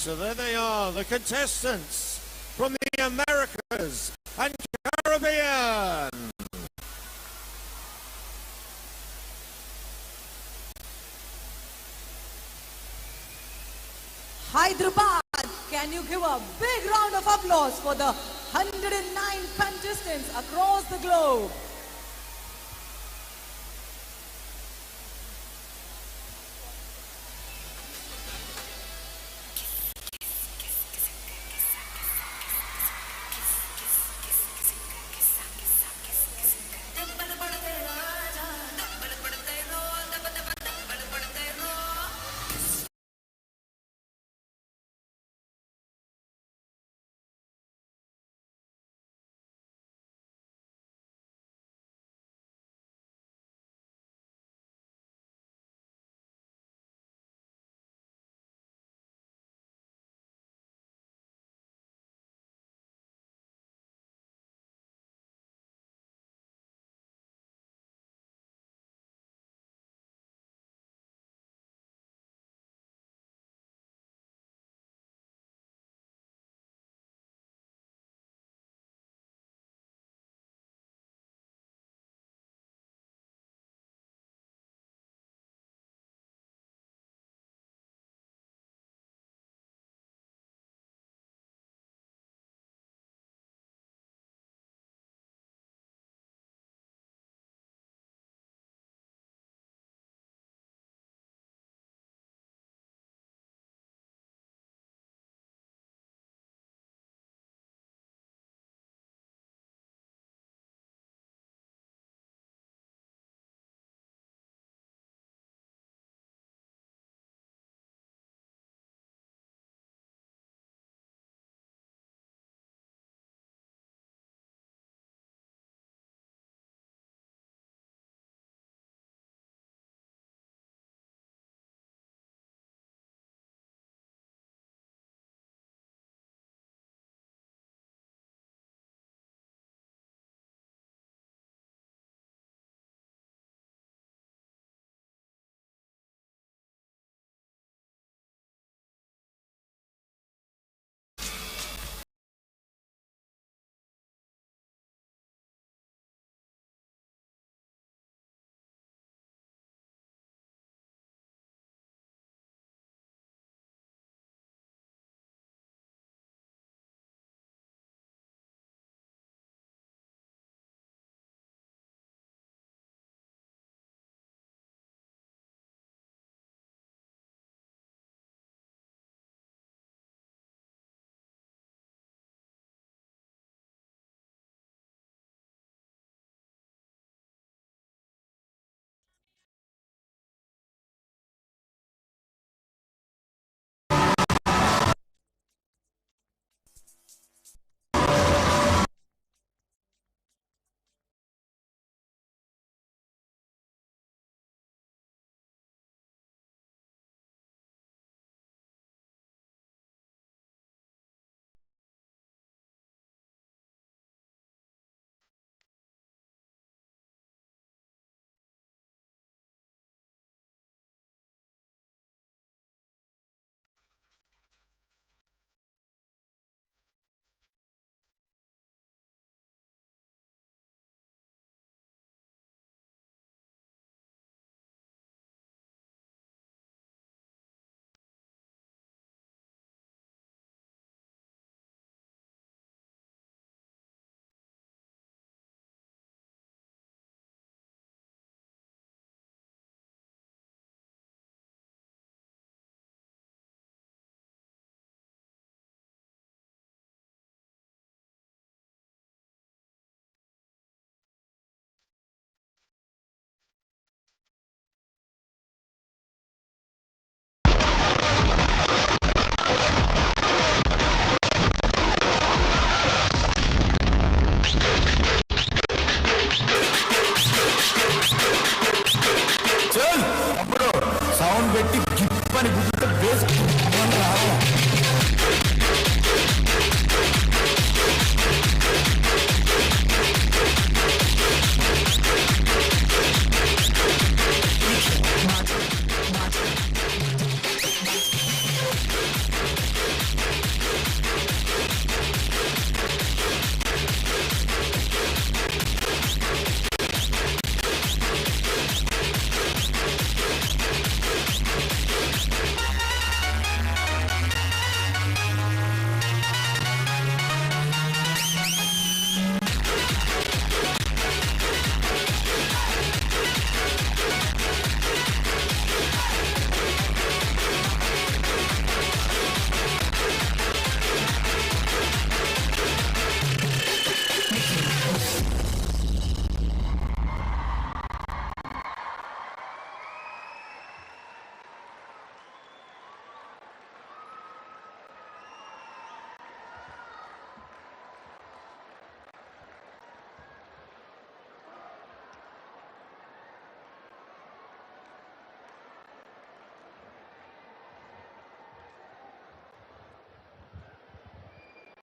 So there they are, the contestants from the Americas and Caribbean. Hyderabad, can you give a big round of applause for the 109 contestants across the globe?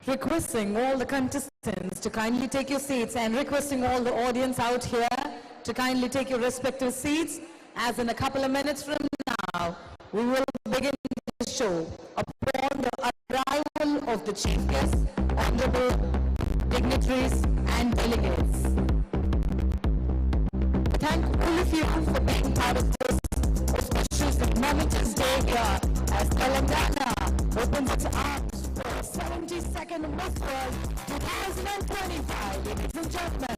Requesting all the contestants to kindly take your seats and requesting all the audience out here to kindly take your respective seats, as in a couple of minutes from now, we will begin the show upon the arrival of the chief guests, honorable dignitaries and delegates. Thank all of you for being part of this auspicious momentous day here as Telangana opens its arms for 72nd Miss World 2025, ladies and gentlemen.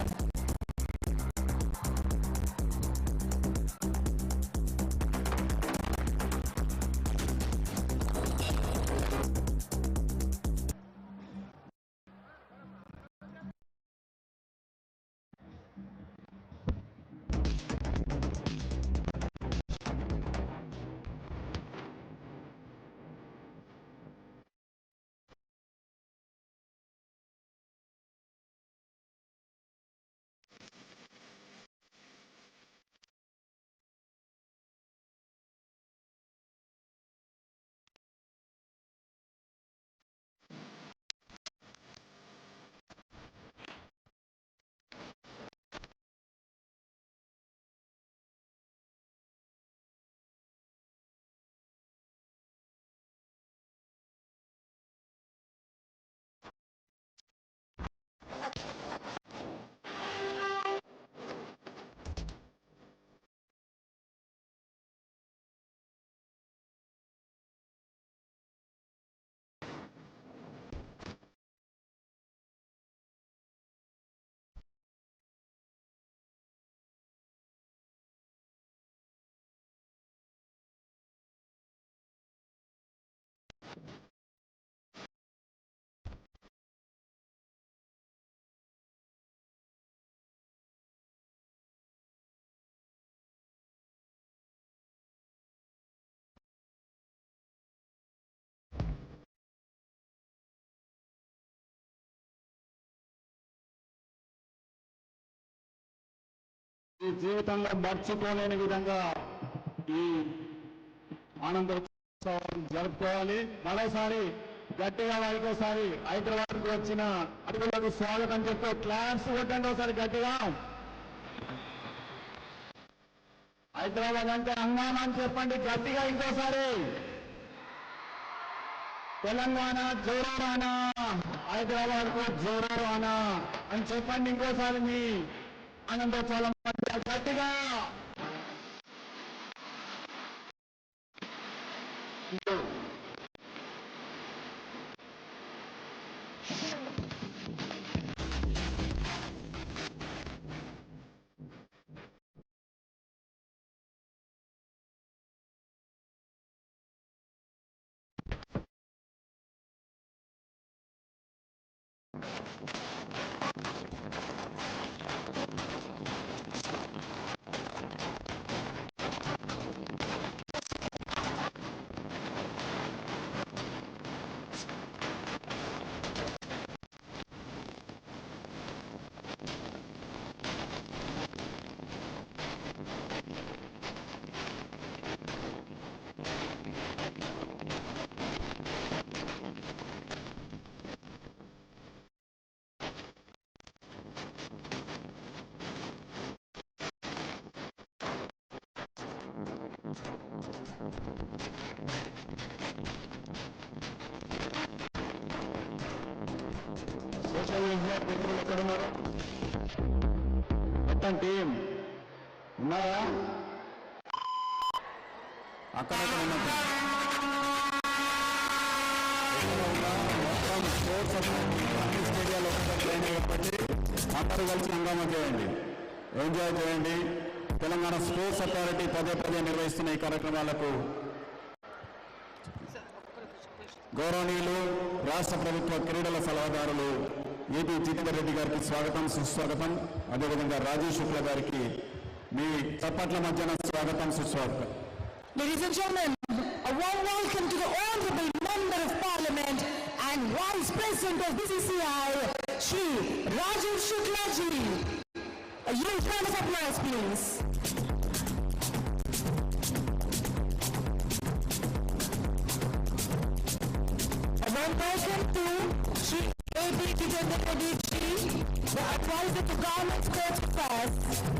ఈ జీవితంలో మర్చిపోలేని విధంగా ఈ ఆనందోత్సవం జరుపుకోవాలి. మరోసారి గట్టిగా ఇంకోసారి హైదరాబాద్కు వచ్చిన అతిథులకు స్వాగతం చెప్తూ క్లాప్స్ కొట్టండి ఒకసారి గట్టిగా. హైదరాబాద్ అంటే హంగామా అని చెప్పండి గట్టిగా ఇంకోసారి. తెలంగాణ జోరానా, హైదరాబాద్ కు జోరానా అని చెప్పండి ఇంకోసారి. మీ ఆనందోత్సవాల మధ్య గట్టిగా. సోషల్ మీడియా మిత్రులు ఎక్కడున్నారు? మొత్తం టీం ఉన్నారా? అక్కడక్కడ స్టేడియాలో అందరూ కలిసి హంగామా చేయండి, ఎంజాయ్ చేయండి. తెలంగాణ స్పోర్ట్స్ అథారిటీ పదే పదే నిర్వహిస్తున్న ఈ కార్యక్రమాలకు గౌరవనీయులు రాష్ట్ర ప్రభుత్వ క్రీడల సలహాదారులు ఏపీ జితేందర్ రెడ్డి గారికి స్వాగతం, సుస్వాగతం. అదేవిధంగా రాజీవ్ శుక్లా గారికి మీ చప్పట్ల మధ్యన స్వాగతం, సుస్వాగతం. Ladies and gentlemen, a warm welcome to the Honorable Member of Parliament and Vice President of BCCI, Shri Rajiv Shukla ji. A huge round of applause, please. A warm welcome to Shri Jitendra Reddy ji, the advisor to Government Sports Affairs.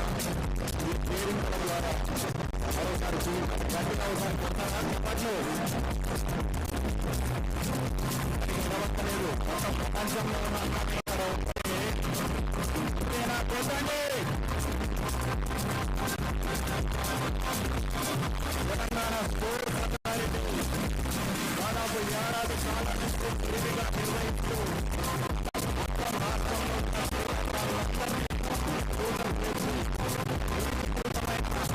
ఈ కేరింతల ద్వారా మరోసారి గట్టిగా ఒకసారి కొడతారా చెప్పట్లు నిలవక్కలేదు ప్రపంచంలో ఉన్న ఇంతేనా కొట్టండి తెలంగాణ స్పోర్ట్స్ అథారిటీ దాదాపు ఏడాది కాలం నుంచి తిరిగిగా నిర్వహిస్తూ మొత్తం రాష్ట్రంలో ఉన్న క్రీడాకారులందరినీ దూరం చేసి క్రీడాకాలకు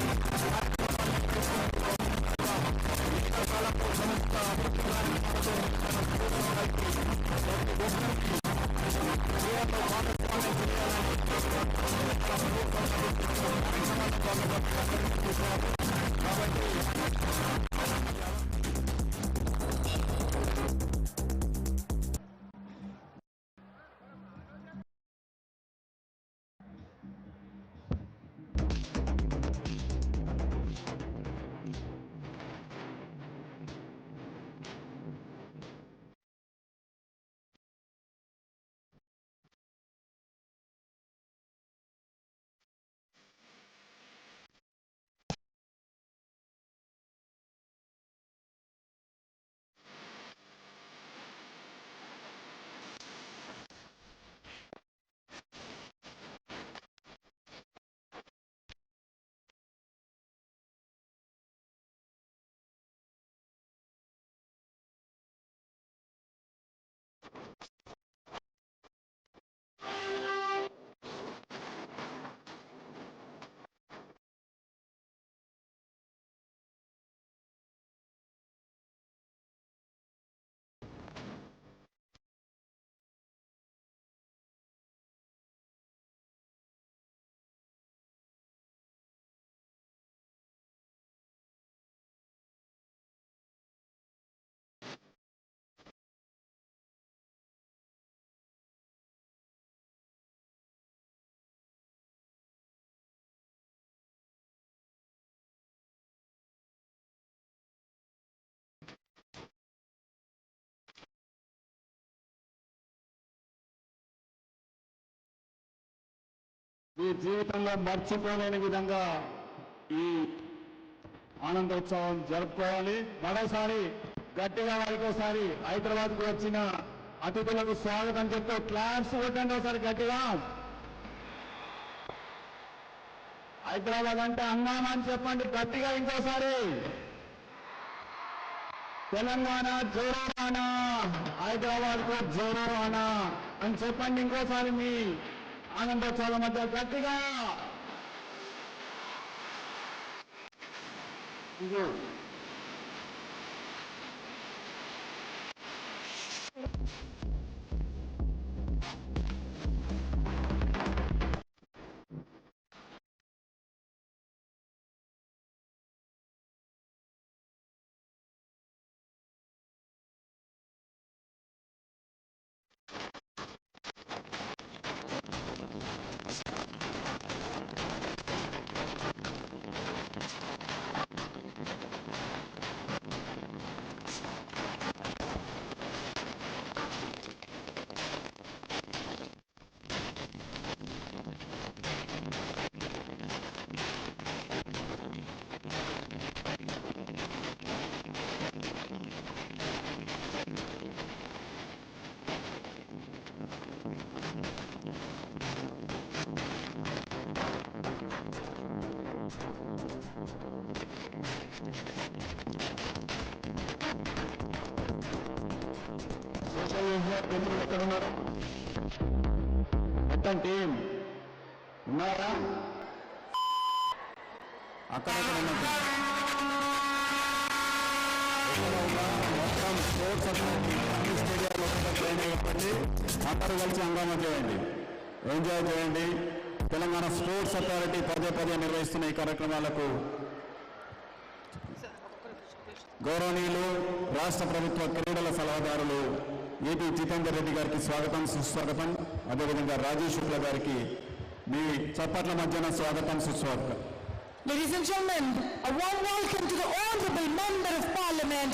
సంస్థ అభివృద్ధి కార్యక్రమాలతో మన స్పోర్ట్స్ అథారిటీ ప్రతి ఒక్కరికి క్రీడలో భాగస్వామ్యం చేయాలని కాబట్టి మీ జీవితంలో మర్చిపోలేని విధంగా ఈ ఆనందోత్సవం జరుపుకోవాలి. మరోసారి గట్టిగా వారికోసారి హైదరాబాద్కు వచ్చిన అతిథులకు స్వాగతం చెప్తూ క్లాప్స్ కొట్టండి ఒకసారి గట్టిగా. హైదరాబాద్ అంటే హంగామా అని చెప్పండి గట్టిగా ఇంకోసారి. తెలంగాణ జోరోనా, హైదరాబాద్కు జోరోనా అని చెప్పండి ఇంకోసారి మీ ఆనందోత్సవాల మధ్య గట్టిగా. ఎక్కడ ఉన్నారు మొత్తం టీం ఉన్నారా? అక్కడక్కడ మొత్తం స్పోర్ట్స్ అన్ని స్టేడియాల్లో ట్రైన్ చెప్పండి. అందరూ కలిసి హంగామా చేయండి, ఎంజాయ్ చేయండి. తెలంగాణ స్పోర్ట్స్ అథారిటీ పదే పదే నిర్వహిస్తున్న ఈ కార్యక్రమాలకు గౌరవనీయులు రాష్ట్ర ప్రభుత్వ క్రీడల సలహాదారులు ఏపీ జితేందర్ రెడ్డి గారికి స్వాగతం సుస్వాగతం. అదేవిధంగా రాజేష్ శుక్లా గారికి మీ చప్పట్ల మధ్యన స్వాగతం సుస్వాగతం. Ladies and gentlemen, a warm welcome to the Honorable Member of Parliament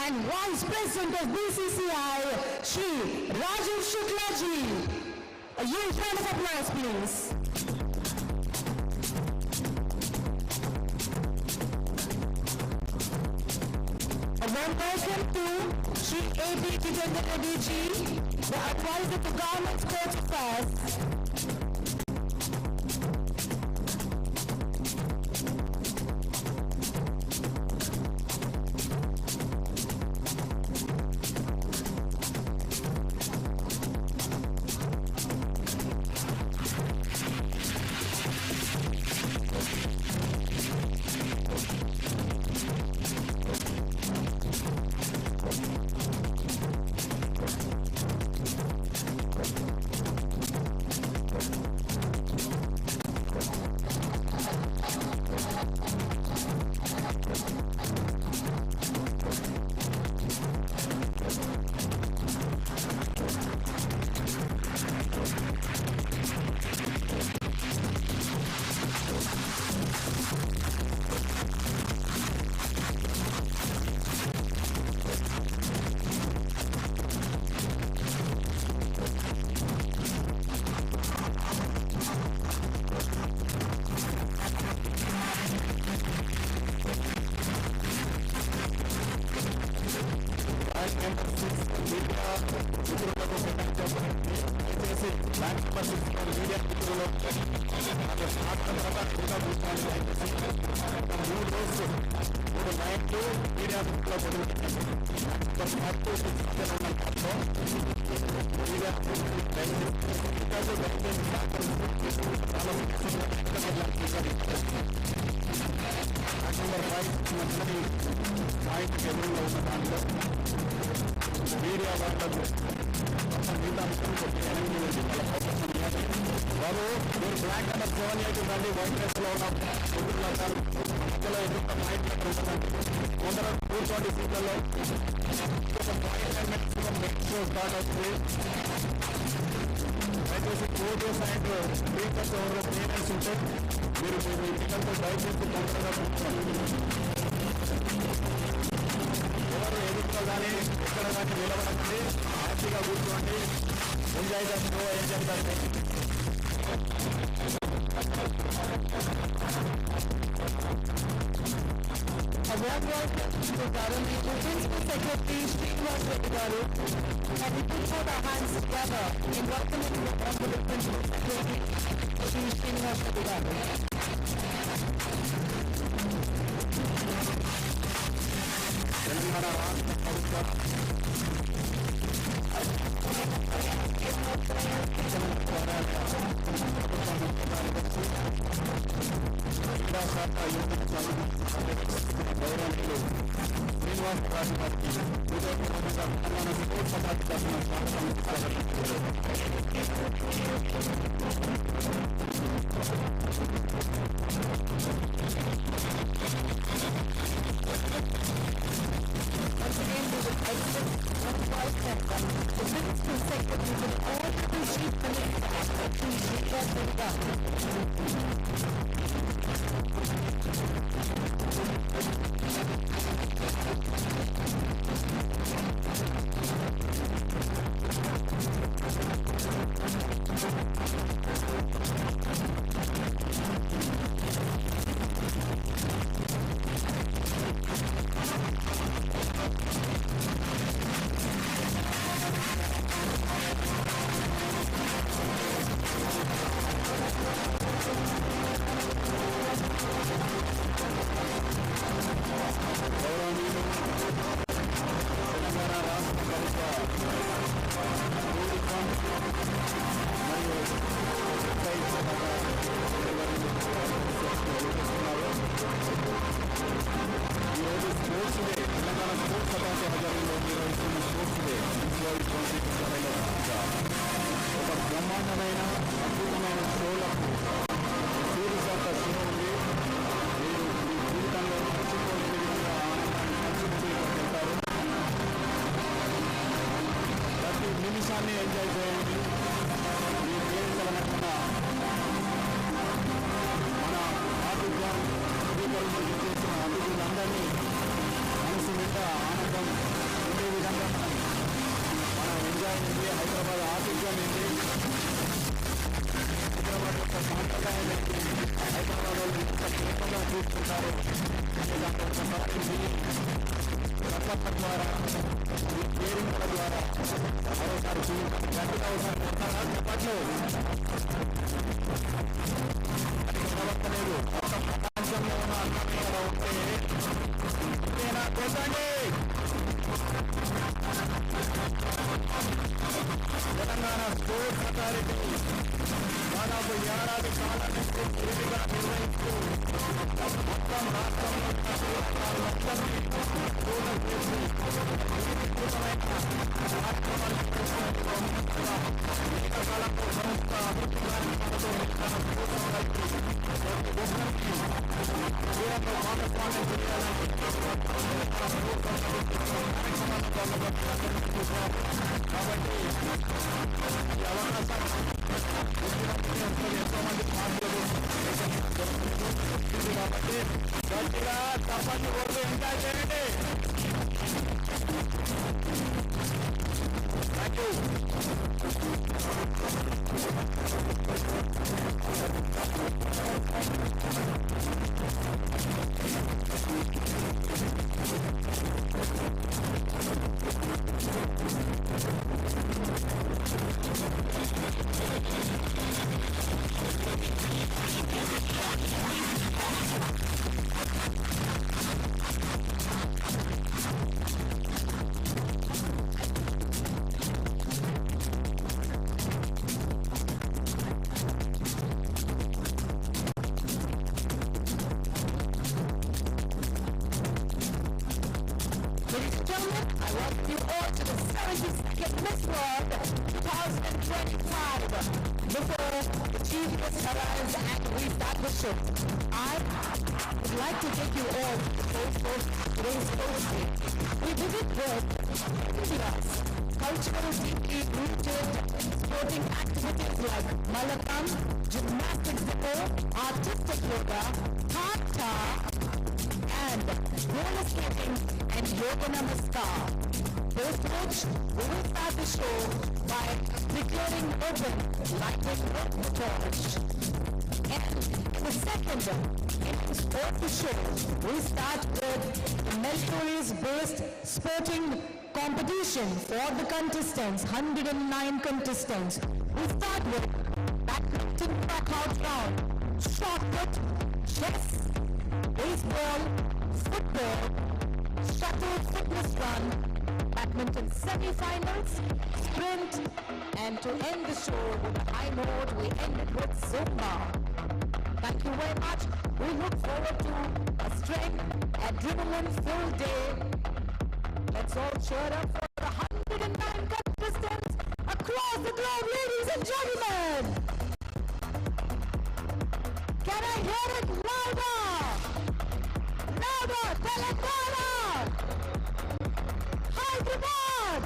and Vice President of BCCI, Shri Rajiv Shukla ji. A huge round of applause, please. warm welcome to Shri A.B. Jitendra Reddy ji, the advisor to Government Court Affairs. చప్పట్ల ద్వారా ఈ కేరింగ్ల ద్వారా మరోసారి గట్టిగా ఒకసారి కొడతారా చప్పట్లు? ప్రవర్తలేదు ప్రపంచంలో ఉన్న అన్నమయ్యలో ఉంటే ఇంతేనా? కొట్టండి. తెలంగాణ స్పోర్ట్స్ అథారిటీ దాదాపు ఏడాది కాలం నుంచి తిరిగిగా నిర్వహిస్తూ మొత్తం రాష్ట్రంలో మొత్తాన్ని పూర్ణ చేసి విస్తృతమైన కార్యక్రమాలు ఏకకాలంలో సంస్థ అభివృద్ధి కార్యక్రమాలతో క్రీడల్లో భాగస్వామ్యం చేయాలని కాబట్టి ఈ అవకాశం ఎంతో మంది పార్టీలు కాబట్టి గట్టిగా తప్పని ఓట్లు ఇంకా చేయండి. Thank you. Ladies and gentlemen, I welcome you all to the 72nd Miss World 2025. Before the chief guest arrives and we start the show, I would like to take you all to the first today's post. We begin with India's cultural deeply rooted sporting activities like Malakam, gymnastics depot, artistic yoga, Hatha, and roller skating and yoga namaskar. Post which we will start the show by declaring open lighting the torch. And the second of the show, we start with the meritorious-based sporting competition for the contestants, 109 contestants. We start with badminton knockout round, shot put, chess, baseball, football, shuttle fitness run, badminton semi-finals, sprint, and to end the show with a high note, we end it with Zumba. Thank you very much. We look forward to a strength, adrenaline-filled day. Let's all cheer up for the 109 contestants across the globe, ladies and gentlemen. Can I hear it louder? Louder, Telangana! Hyderabad!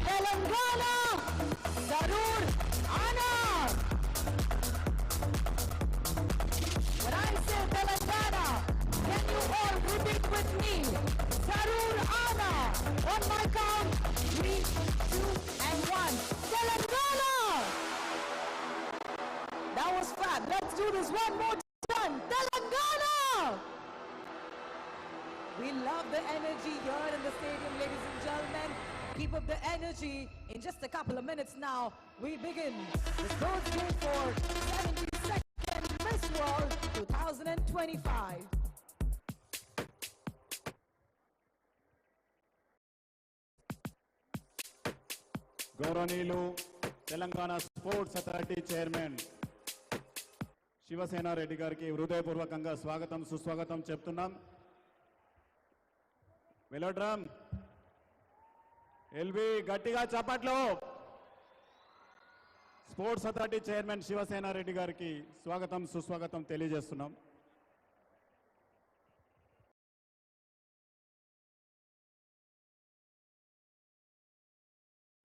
Telangana! Zarur Ana! When I say Telangana, can you all repeat with me? Zarur Ana! On my count, 3, 2, and 1. Telangana! That was fab. Let's do this one more time. Telangana! We love the energy here in the stadium, ladies and gentlemen. Keep up the energy. In just a couple of minutes now, we begin the sports game for 72nd Miss World 2025. గౌరవనీయులు Telangana sports authority chairman Sivasena Reddy గారికి హృదయపూర్వకంగా స్వాగతం సుస్వాగతం చెప్తున్నాం. Velodrome LB గట్టిగా చప్పట్లు. Sports authority chairman Sivasena Reddy గారికి స్వాగతం సుస్వాగతం తెలియజేస్తున్నాం.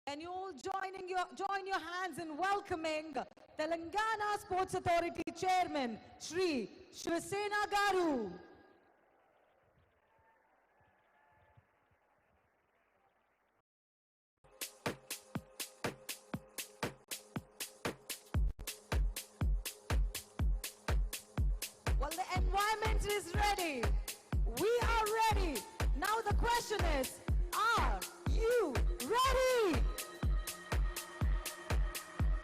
And you all join your hands in welcoming Telangana Sports Authority Chairman Shri Shivasena Garu. Well, the environment is ready. We are ready. Now the question is, are you ready?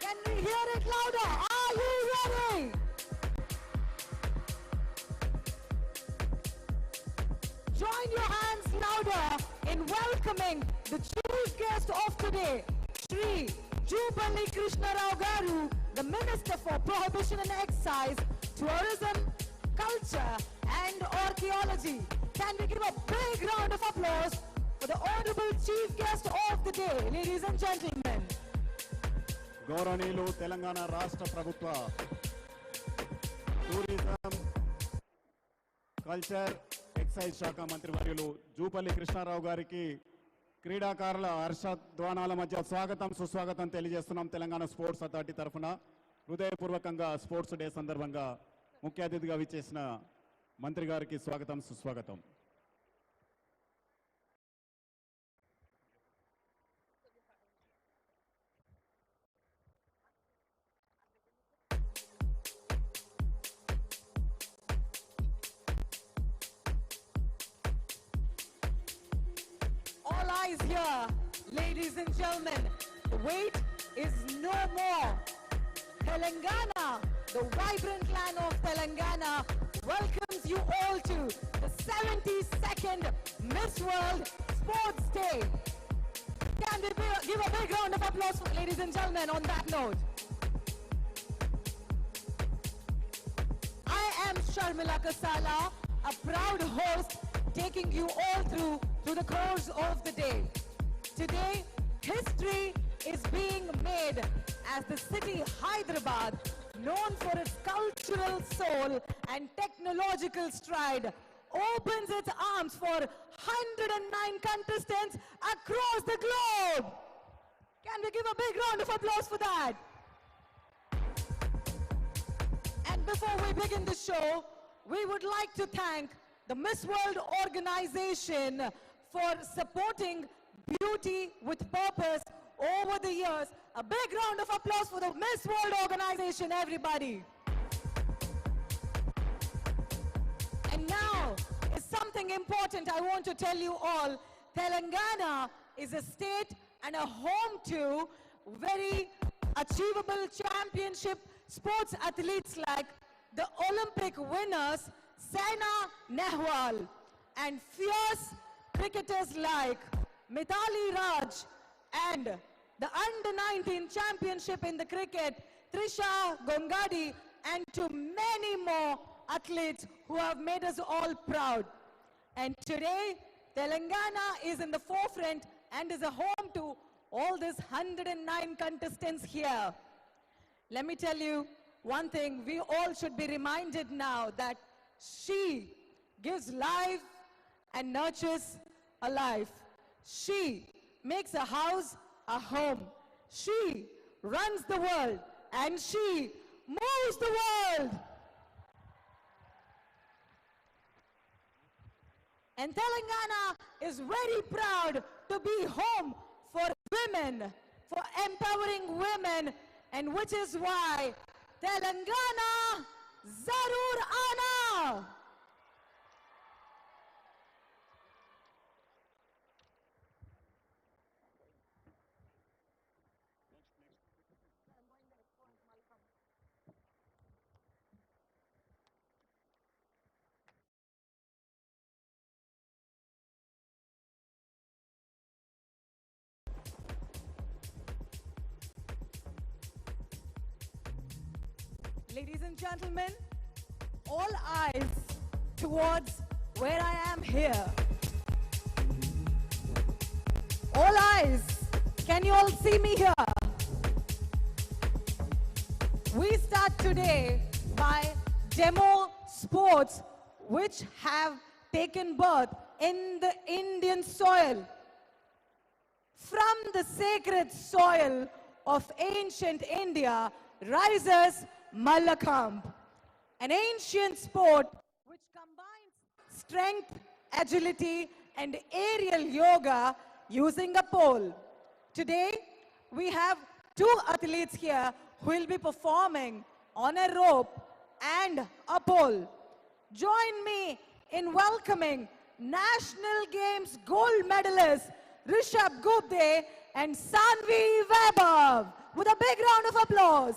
Can we hear it louder? Are you ready? Join your hands louder in welcoming the chief guest of today, Shri Jubilee Krishna Rao Garu, the Minister for Prohibition and Excise, Tourism, Culture and Archaeology. Can we give a big round of applause for the Honorable Chief Guest of the day, ladies and gentlemen. గౌరవనీయులు తెలంగాణ రాష్ట్ర ప్రభుత్వ tourism culture excise శాఖ మంత్రివర్యులు జూపల్లి కృష్ణారావు గారికి క్రీడాకారుల హర్షధ్వానాల మధ్య స్వాగతం సుస్వాగతం తెలియజేస్తున్నాం. తెలంగాణ స్పోర్ట్స్ అథారిటీ తరఫున హృదయపూర్వకంగా స్పోర్ట్స్ డే సందర్భంగా ముఖ్య అతిథిగా విచ్చేసిన మంత్రి గారికి స్వాగతం సుస్వాగతం. All eyes here, ladies and gentlemen. The wait is no more. Telangana, the vibrant land of Telangana, welcomes you all to the 72nd Miss World Sports Day. Can we give a big round of applause, ladies and gentlemen, on that note? I am Sharmila Kasala, a proud host, taking you all through the course of the day. Today, history is being made as the city Hyderabad, known for its cultural soul and technological stride, opens its arms for 109 contestants across the globe. Can we give a big round of applause for that? And before we begin the show, we would like to thank the Miss World organization for supporting beauty with purpose over the years. A big round of applause for the Miss World organization, everybody. And now is something important I want to tell you all. Telangana is a state and a home to very achievable championship sports athletes like the Olympic winners Saina Nehwal and fierce cricketers like Mithali Raj and the under-19 championship in the cricket Trisha Gongadi, and to many more athletes who have made us all proud. And today, Telangana is in the forefront and is a home to all these 109 contestants here. Let me tell you one thing, we all should be reminded now that she gives life and nurtures a life. She makes a house a home. She runs the world and she moves the world. And Telangana is very proud to be home for women, for empowering women, and which is why Telangana Zarur Ana. Ladies and gentlemen, all eyes towards where I am here. All eyes, can you all see me here? We start today by demo sports which have taken birth in the Indian soil. From the sacred soil of ancient India rises Mallakhamb, an ancient sport which combines strength, agility, and aerial yoga using a pole. Today, we have two athletes here who will be performing on a rope and a pole. Join me in welcoming National Games gold medalists Rishabh Gupte and Sanvi Vaibhav with a big round of applause.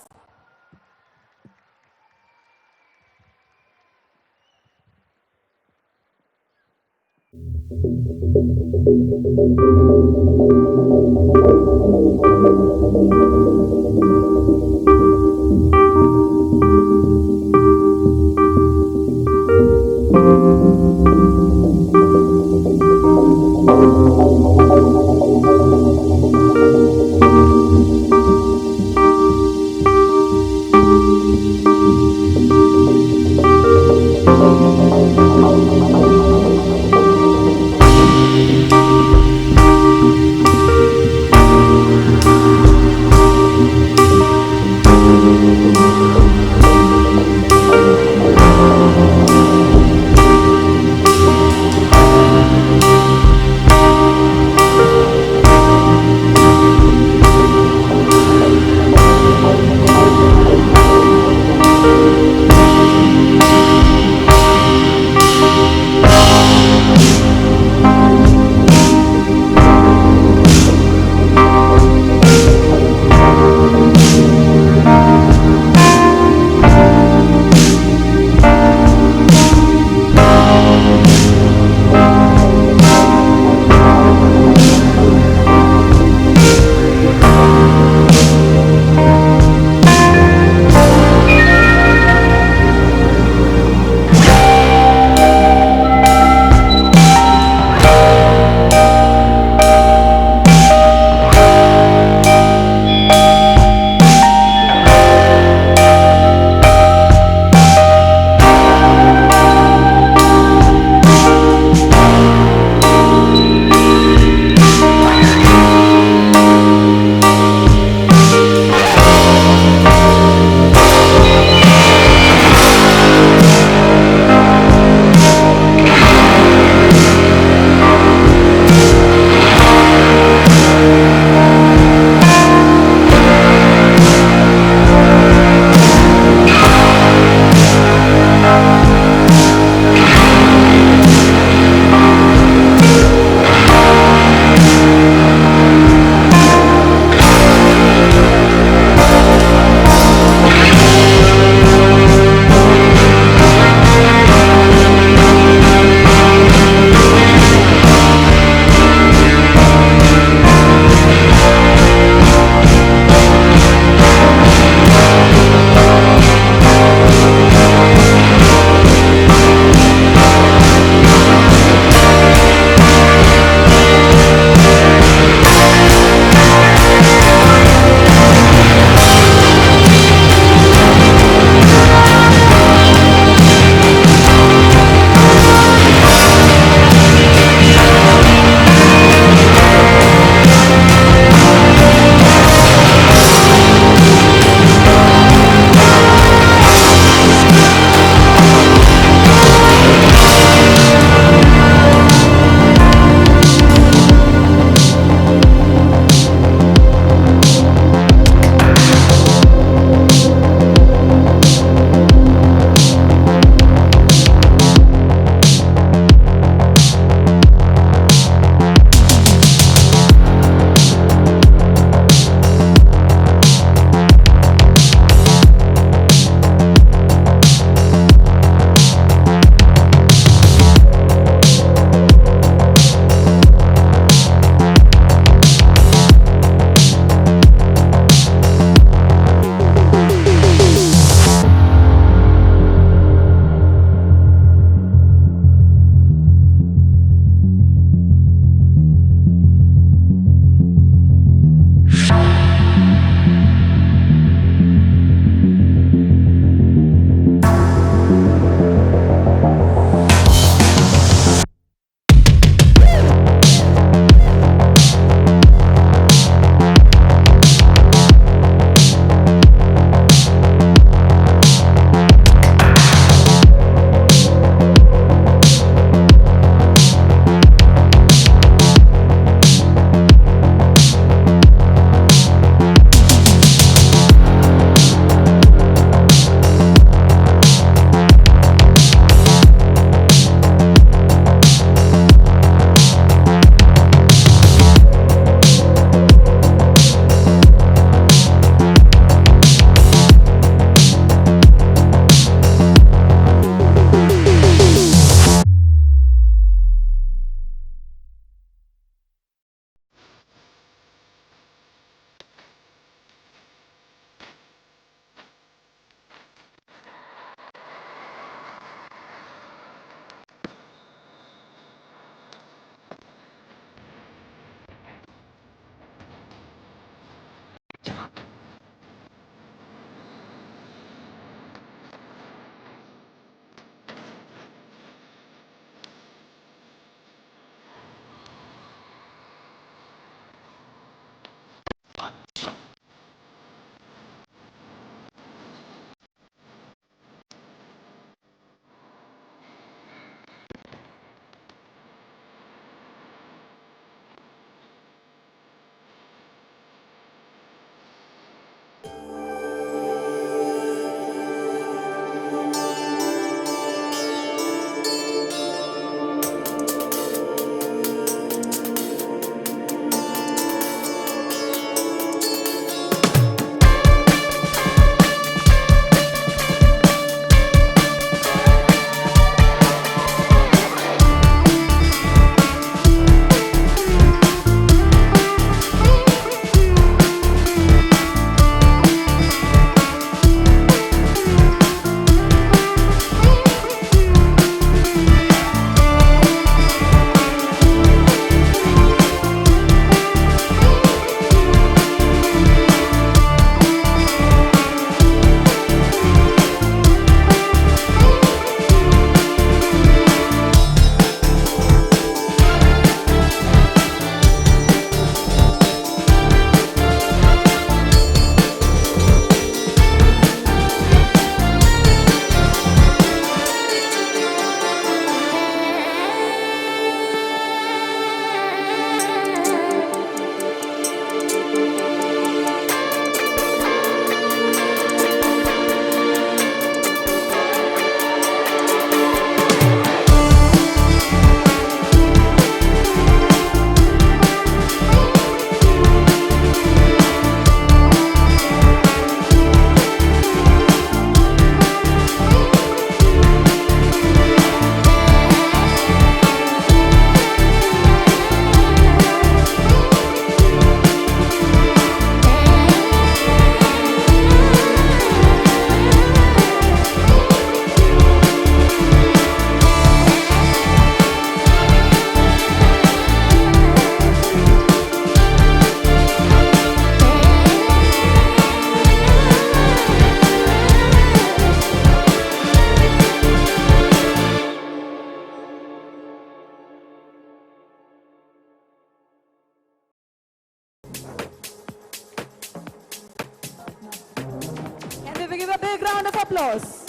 applause.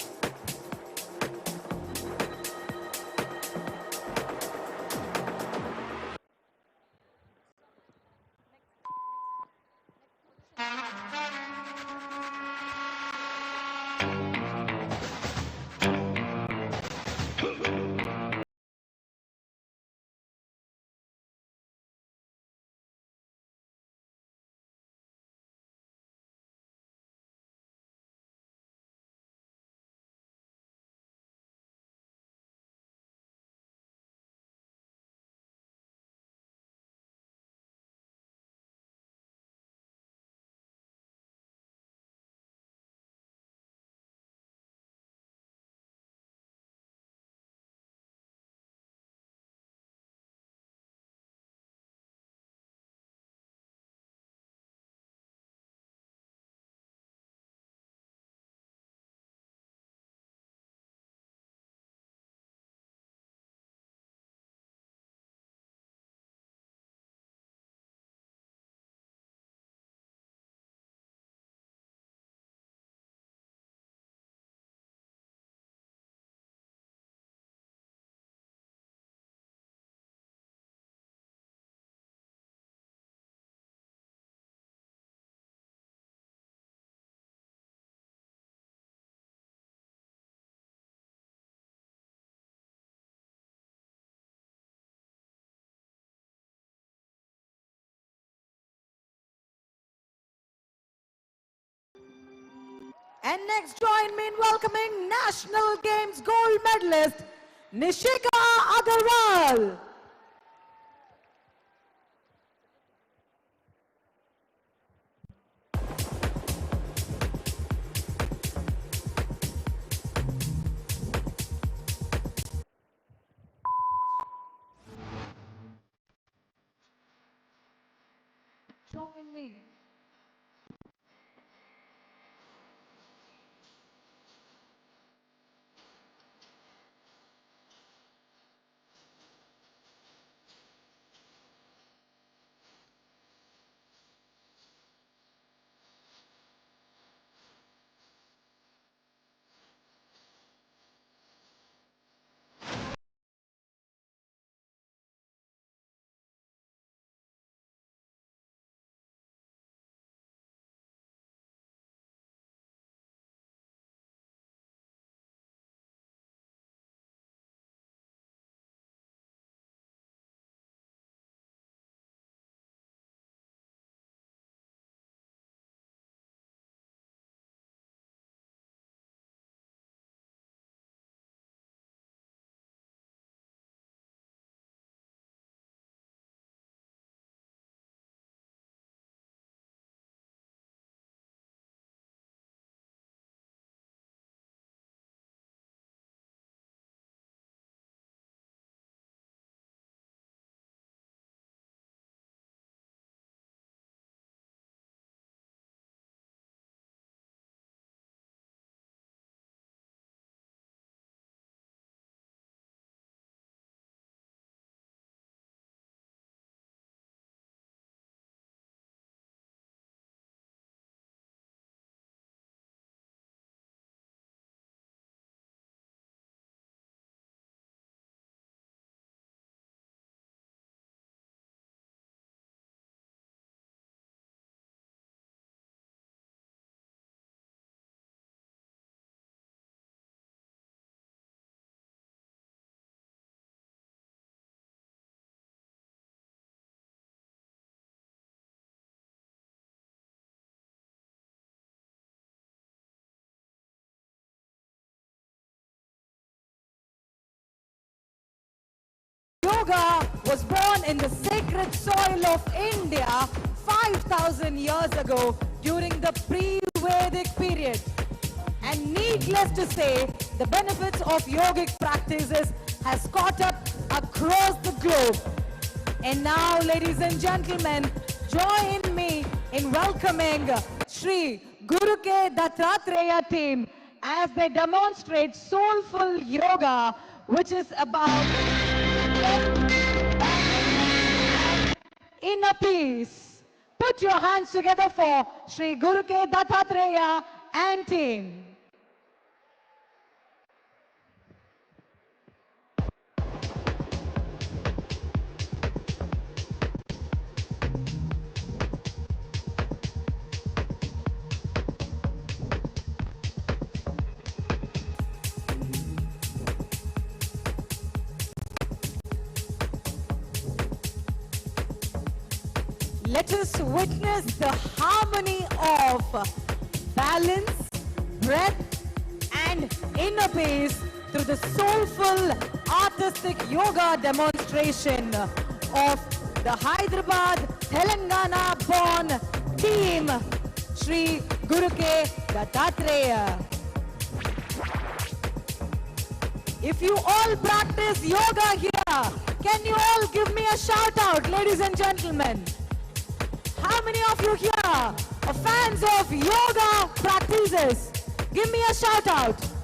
And next, join me in welcoming National Games gold medalist, Nishika Agarwal. Join me. Yoga was born in the sacred soil of India 5,000 years ago during the pre-Vedic period. And needless to say, the benefits of yogic practices has caught up across the globe. And now, ladies and gentlemen, join me in welcoming Sri Guru Ke Dattatreya team as they demonstrate soulful yoga, which is about inner peace. Put your hands together for Sri Guru Ke Dattatreya and team. Let us witness the harmony of balance, breath, and inner peace through the soulful artistic yoga demonstration of the Hyderabad, Telangana born team, Shri Guru K. Dattatreya. If you all practice yoga here, can you all give me a shout out, ladies and gentlemen? How many of you here are fans of yoga practices? Give me a shout out.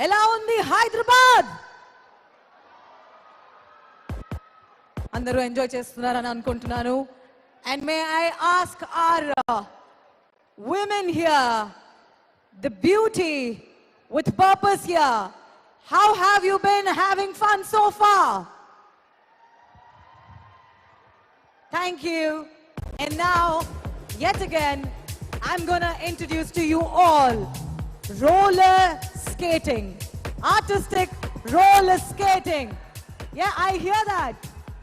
ఎలా ఉంది హైదరాబాద్? అందరూ enjoy చేస్తున్నారని అనుకుంటున్నాను. And may I ask our women here, the beauty with purpose here, how have you been having fun so far? Thank you. And now, yet again, I'm gonna introduce to you all roller skating, artistic roller skating. Yeah, I hear that.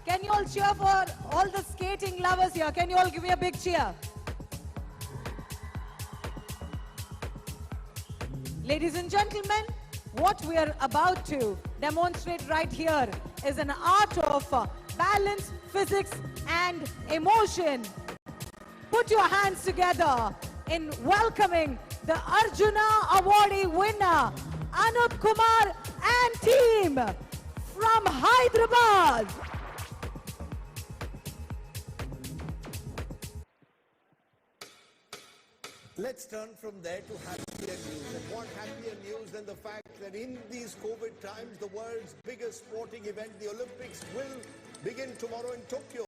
Can you all cheer for all the skating lovers here? Can you all give me a big cheer? Ladies and gentlemen, what we are about to demonstrate right here is an art of balance, physics and emotion. Put your hands together in welcoming the Arjuna Awardee winner, Anup Kumar and team from Hyderabad. Let's turn from there to happier news. And what happier news than the fact that in these COVID times, the world's biggest sporting event, the Olympics, will begin tomorrow in Tokyo.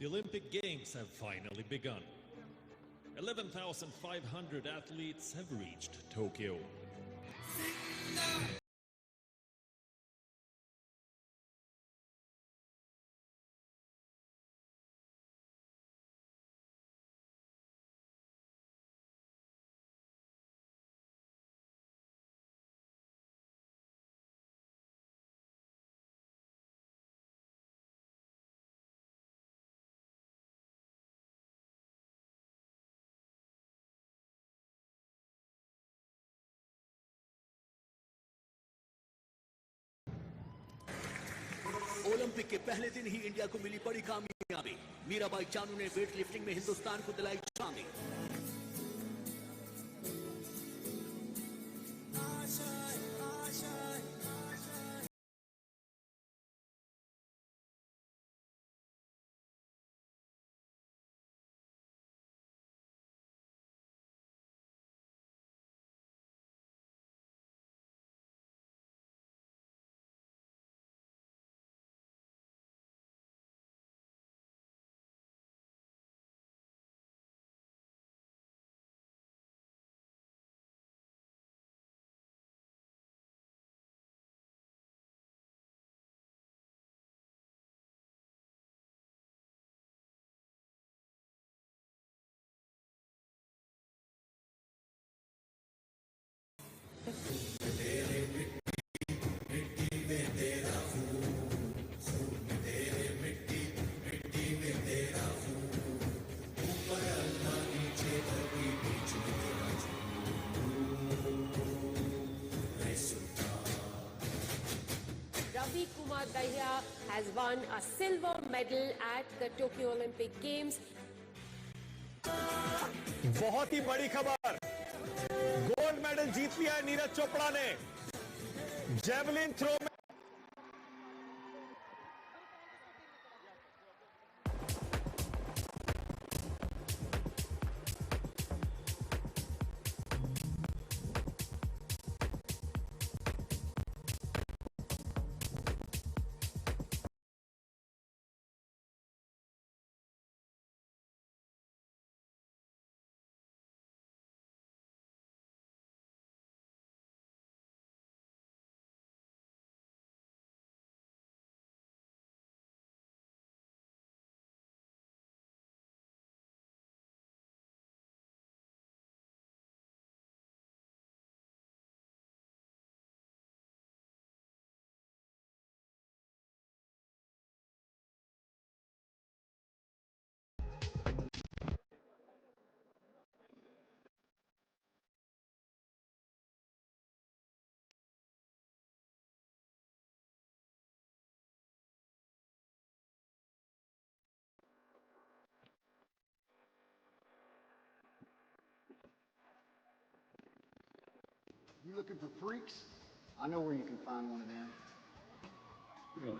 The Olympic Games have finally begun. 11,500 athletes have reached Tokyo. Olympic के पहले दिन ही India को मिली बड़ी कामयाबी। मीराबाई चानू ने weight lifting में हिंदुस्तान को दिलाई शामिल। Ravi Kumar Dahiya has won a silver medal at the Tokyo Olympic Games. बहुत ही बड़ी खबर, गोल्ड मेडल जीत लिया है नीरज चोपड़ा ने जेवलिन थ्रो में। looking for freaks? I know where you can find one of them. Really?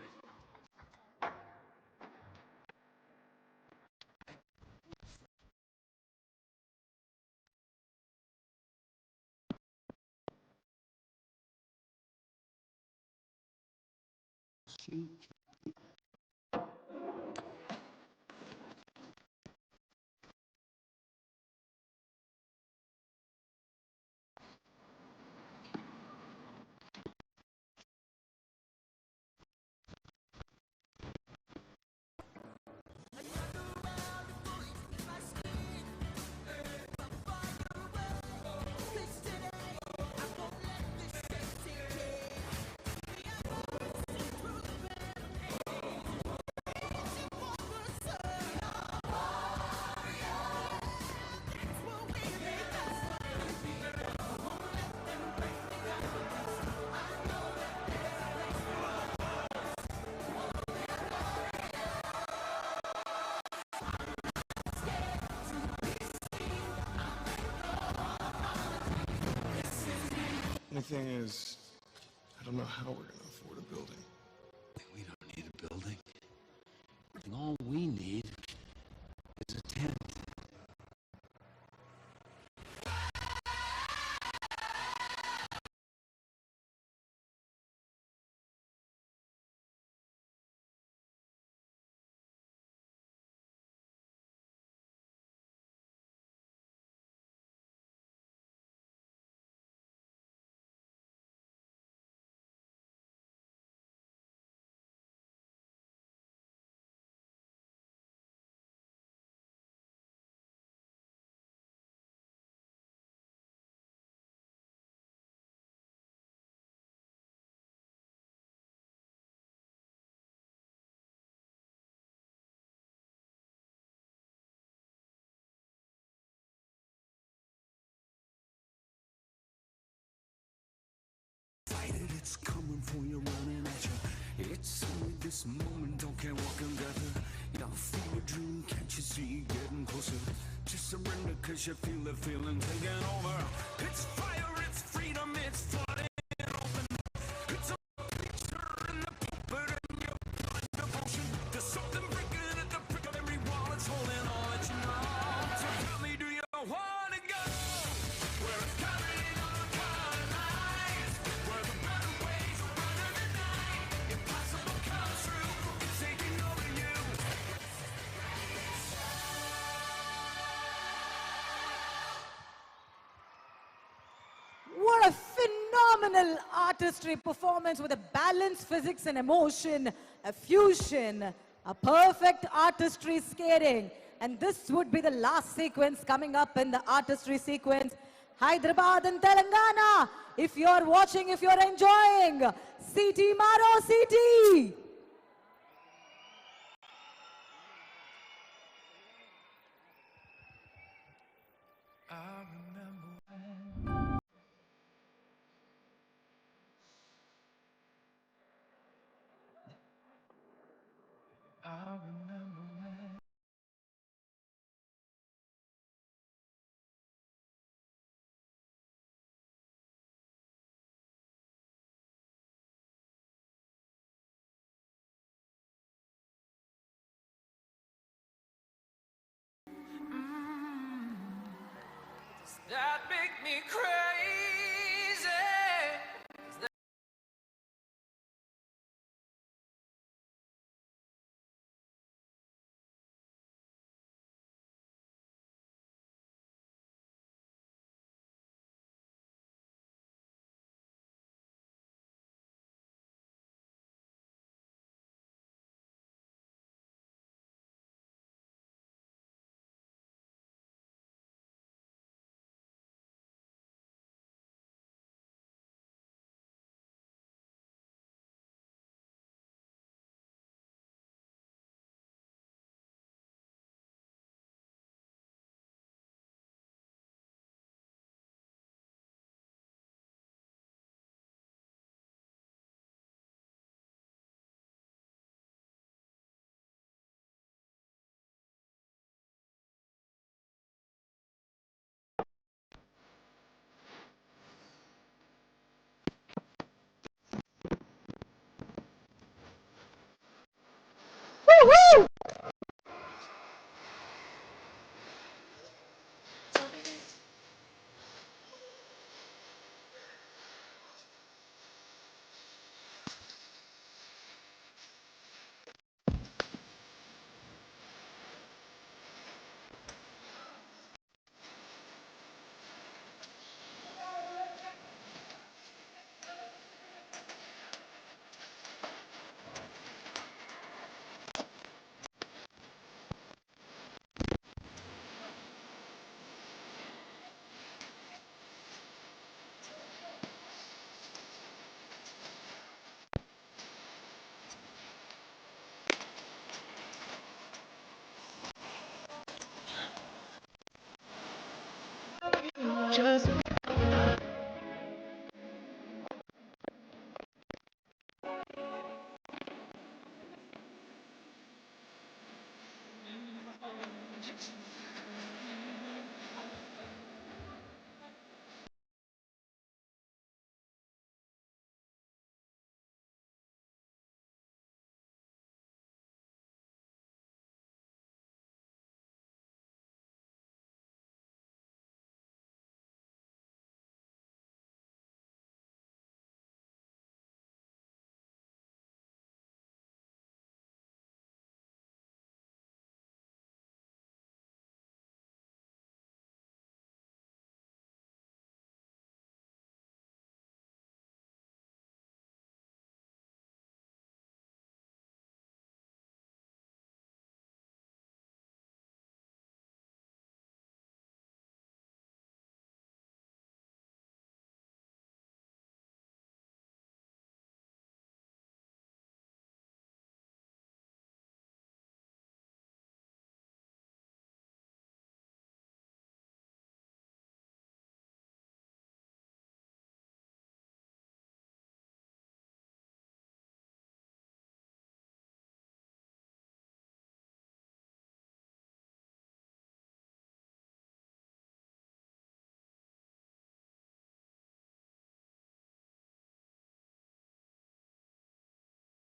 The thing is, I don't know how we're going to afford a building. We don't need a building. All we need is a tent. It's coming for you, running at you. It's only this moment, don't care what can gather. You feel a dream, can't you see getting closer? Just surrender, cause you feel the feeling taking over. It's fire, it's freedom, it's flooding open. It's a picture in the pulpit and your blood devotion. There's something breaking at the brick of every wall, it's holding all that you know. So tell me, do you want to go? Where it's carrying on the colonize, where the better ways are running the night. Impossible comes true, it's taking over you. What a phenomenal artistry performance with a balance, physics and emotion, a fusion, a perfect artistry skating. And this would be the last sequence coming up in the artistry sequence. Hyderabad and Telangana, if you're watching, if you're enjoying, CT Maro CT. I remember when that make me crazy. Rogers.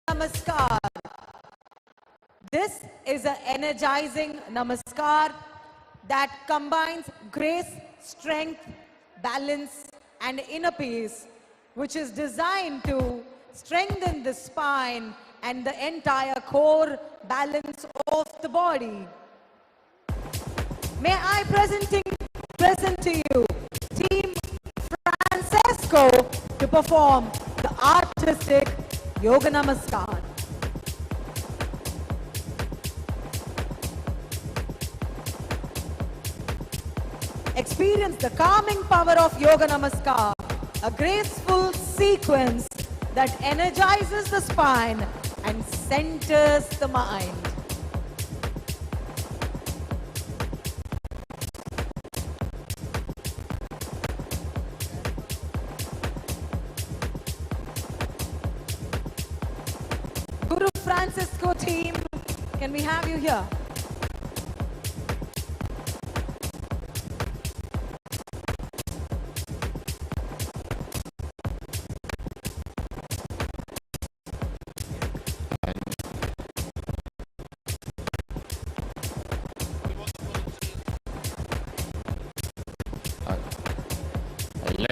Namaskar. This is an energizing namaskar that combines grace, strength, balance and inner peace, which is designed to strengthen the spine and the entire core balance of the body. May I present to you Team Francesco to perform the artistic Yoga Namaskar. Experience the calming power of Yoga Namaskar, a graceful sequence that energizes the spine and centers the mind. Guru Francisco team, can we have you here?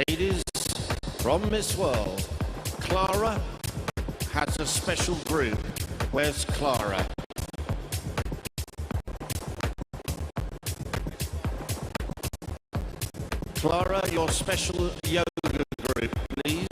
Ladies, from Miss World, Clara has a special group. Where's Clara? Clara, your special yoga group, please.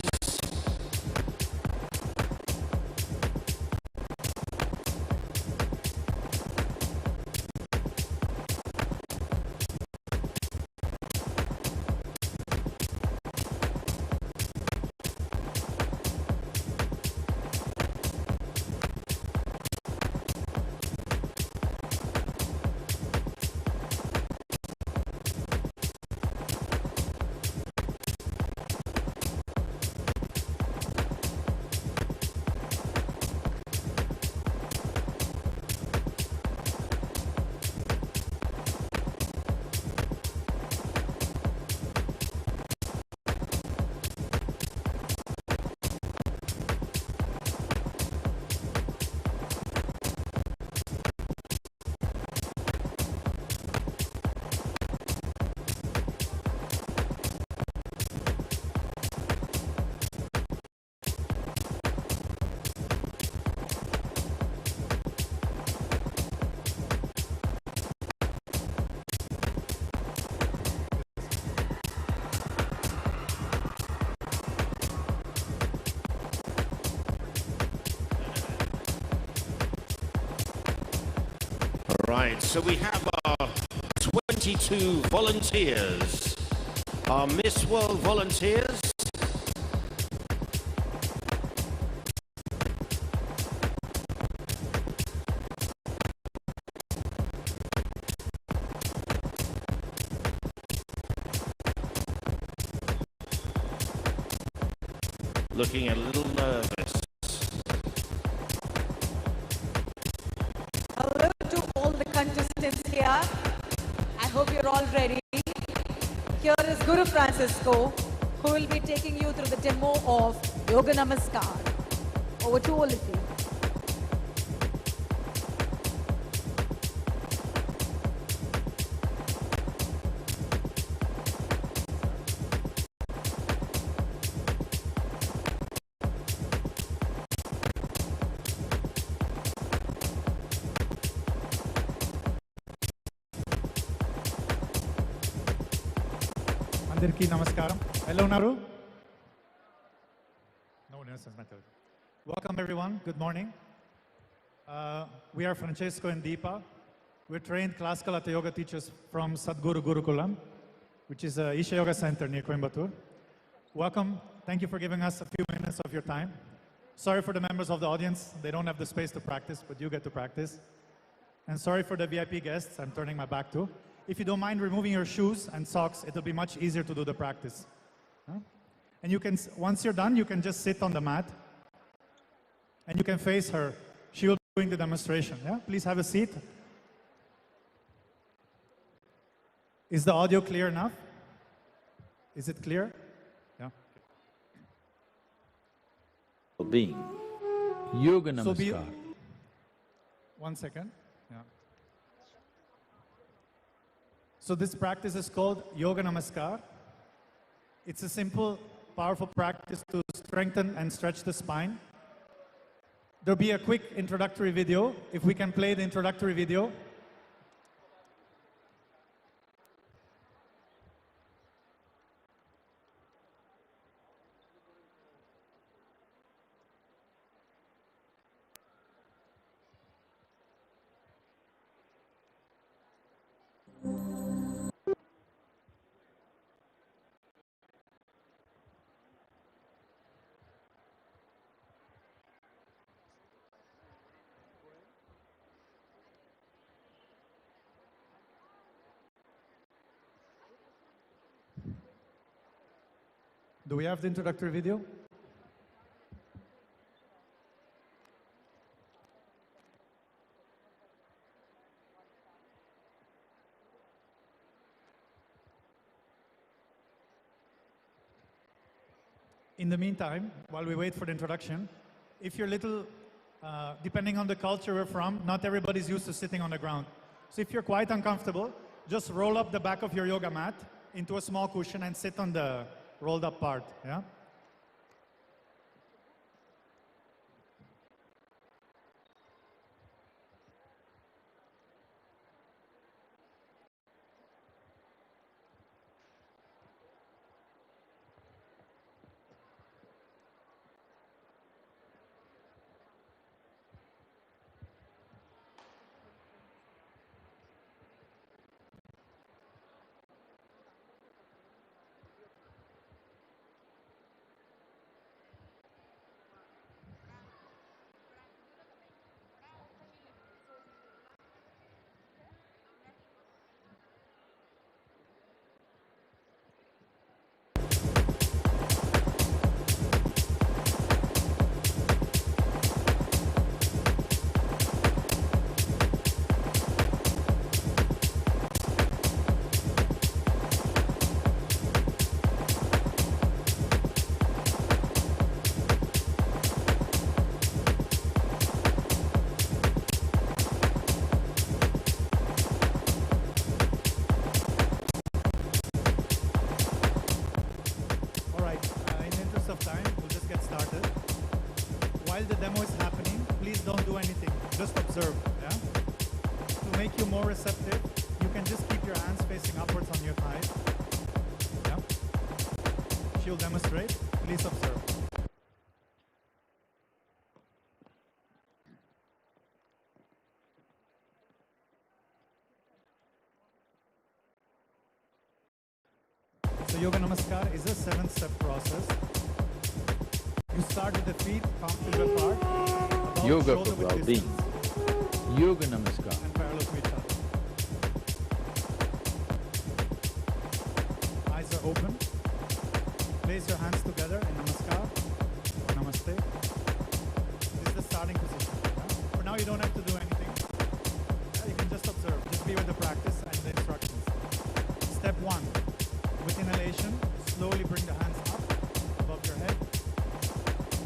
Right, so we have our 22 volunteers, our Miss World volunteers. looking a little nervous. Hello to all the contestants here. I hope you're all ready. Here is Guru Francisco, who will be taking you through the demo of Yoga Namaskar. Over to all of you. అందరికీ నమస్కారం. ఎలా ఉన్నారు? No nonsense method. Welcome everyone. Good morning. We are Francesco and Deepa. We're trained classical Hatha yoga teachers from Sadhguru Gurukulam, which is a Isha Yoga Center near Coimbatore. Welcome. Thank you for giving us a few minutes of your time. Sorry for the members of the audience. They don't have the space to practice, but you get to practice. And sorry for the VIP guests I'm turning my back to. If you don't mind removing your shoes and socks, it'll be much easier to do the practice. And you can, once you're done, you can just sit on the mat and you can face her. She will be doing the demonstration. Yeah? Please have a seat. Is the audio clear enough? Is it clear? Yeah. Being Yoga So Namaskar. One second. Yeah. So this practice is called Yoga Namaskar. It's a simple, powerful practice to strengthen and stretch the spine. There'll be a quick introductory video. If we can play the introductory video. Do we have the introductory video? In the meantime, while we wait for the introduction, if you're little, depending on the culture we're from, not everybody's used to sitting on the ground. So if you're quite uncomfortable, just roll up the back of your yoga mat into a small cushion and sit on the rolled up part, yeah? While the demo is happening, please don't do anything. Just observe. Yeah? To make you more receptive, you can just keep your hands facing upwards on your thighs. Yeah? She'll demonstrate. Please observe. So Yoga Namaskar is a 7-step process. You start with the feet, palms to apart. Yoga for well-being. Yoga Namaskar. And parallel to each other. Eyes are open. Place your hands together in Namaskar. Namaste. This is the starting position. For now, you don't have to do anything. You can just observe. Just be with the practice and the instructions. Step 1. With inhalation, slowly bring the hands up above your head.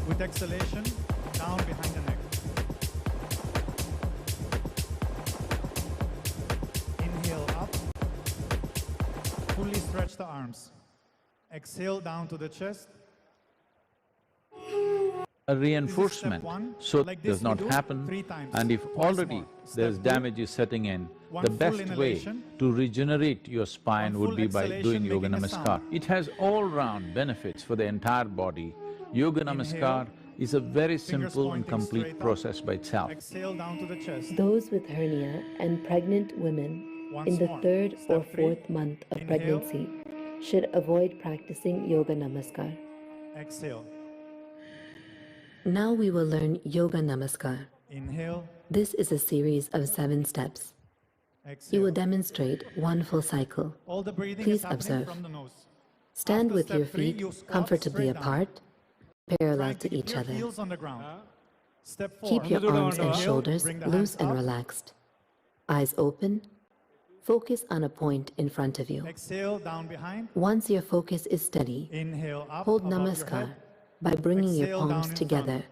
With exhalation, down behind the neck. Inhale up. Fully stretch the arms. Exhale down to the chest. A reinforcement so that does not happen, and if already there's damage is setting in, the best way to regenerate your spine would be by doing Yoga Namaskar. It has all-round benefits for the entire body. Yoga Namaskar is a very simple and complete process by itself. Exhale down to the chest. Those with hernia and pregnant women in the 3rd or 4th month of pregnancy should avoid practicing Yoga Namaskar. Exhale. Now we will learn Yoga Namaskar. Inhale. This is a series of 7 steps. You will demonstrate one full cycle. All the breathing Please is happening observe. from the nose. Stand with After your step 3, feet you squat comfortably straight down. apart, parallel Try to keep each your other. heels on the ground. Step 4. Keep your arms and Inhale, shoulders bring the loose hands and up. relaxed. Eyes open. Focus on a point in front of you. Exhale down behind. Once your focus is steady, Inhale up hold above your Namaskar head. by bringing your Exhale down palms in together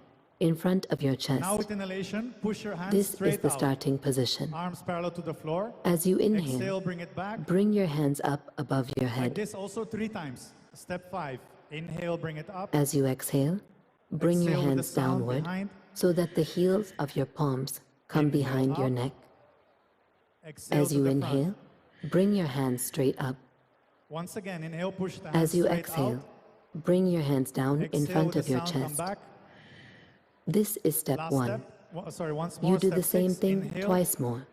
in front of your chest. Now with inhalation, push your hands This straight is the out. starting position. Arms parallel to the floor. As you Exhale, inhale, bring it back. bring your hands up above your Like head. this also 3 times. Step 5. Inhale, bring it up. As you exhale, bring your Exhale with the hands sound downward behind. so that the heels of your palms come Inhale behind your up. neck. Exhale As to you the inhale, front. bring your hands straight up. Once again, inhale, push the hands As you straight exhale, out. bring your hands down in Exhale front with of the your sound, come chest. back. This is step Last 1. step. Sorry, once more. You do Step the same 6, thing inhale, twice more.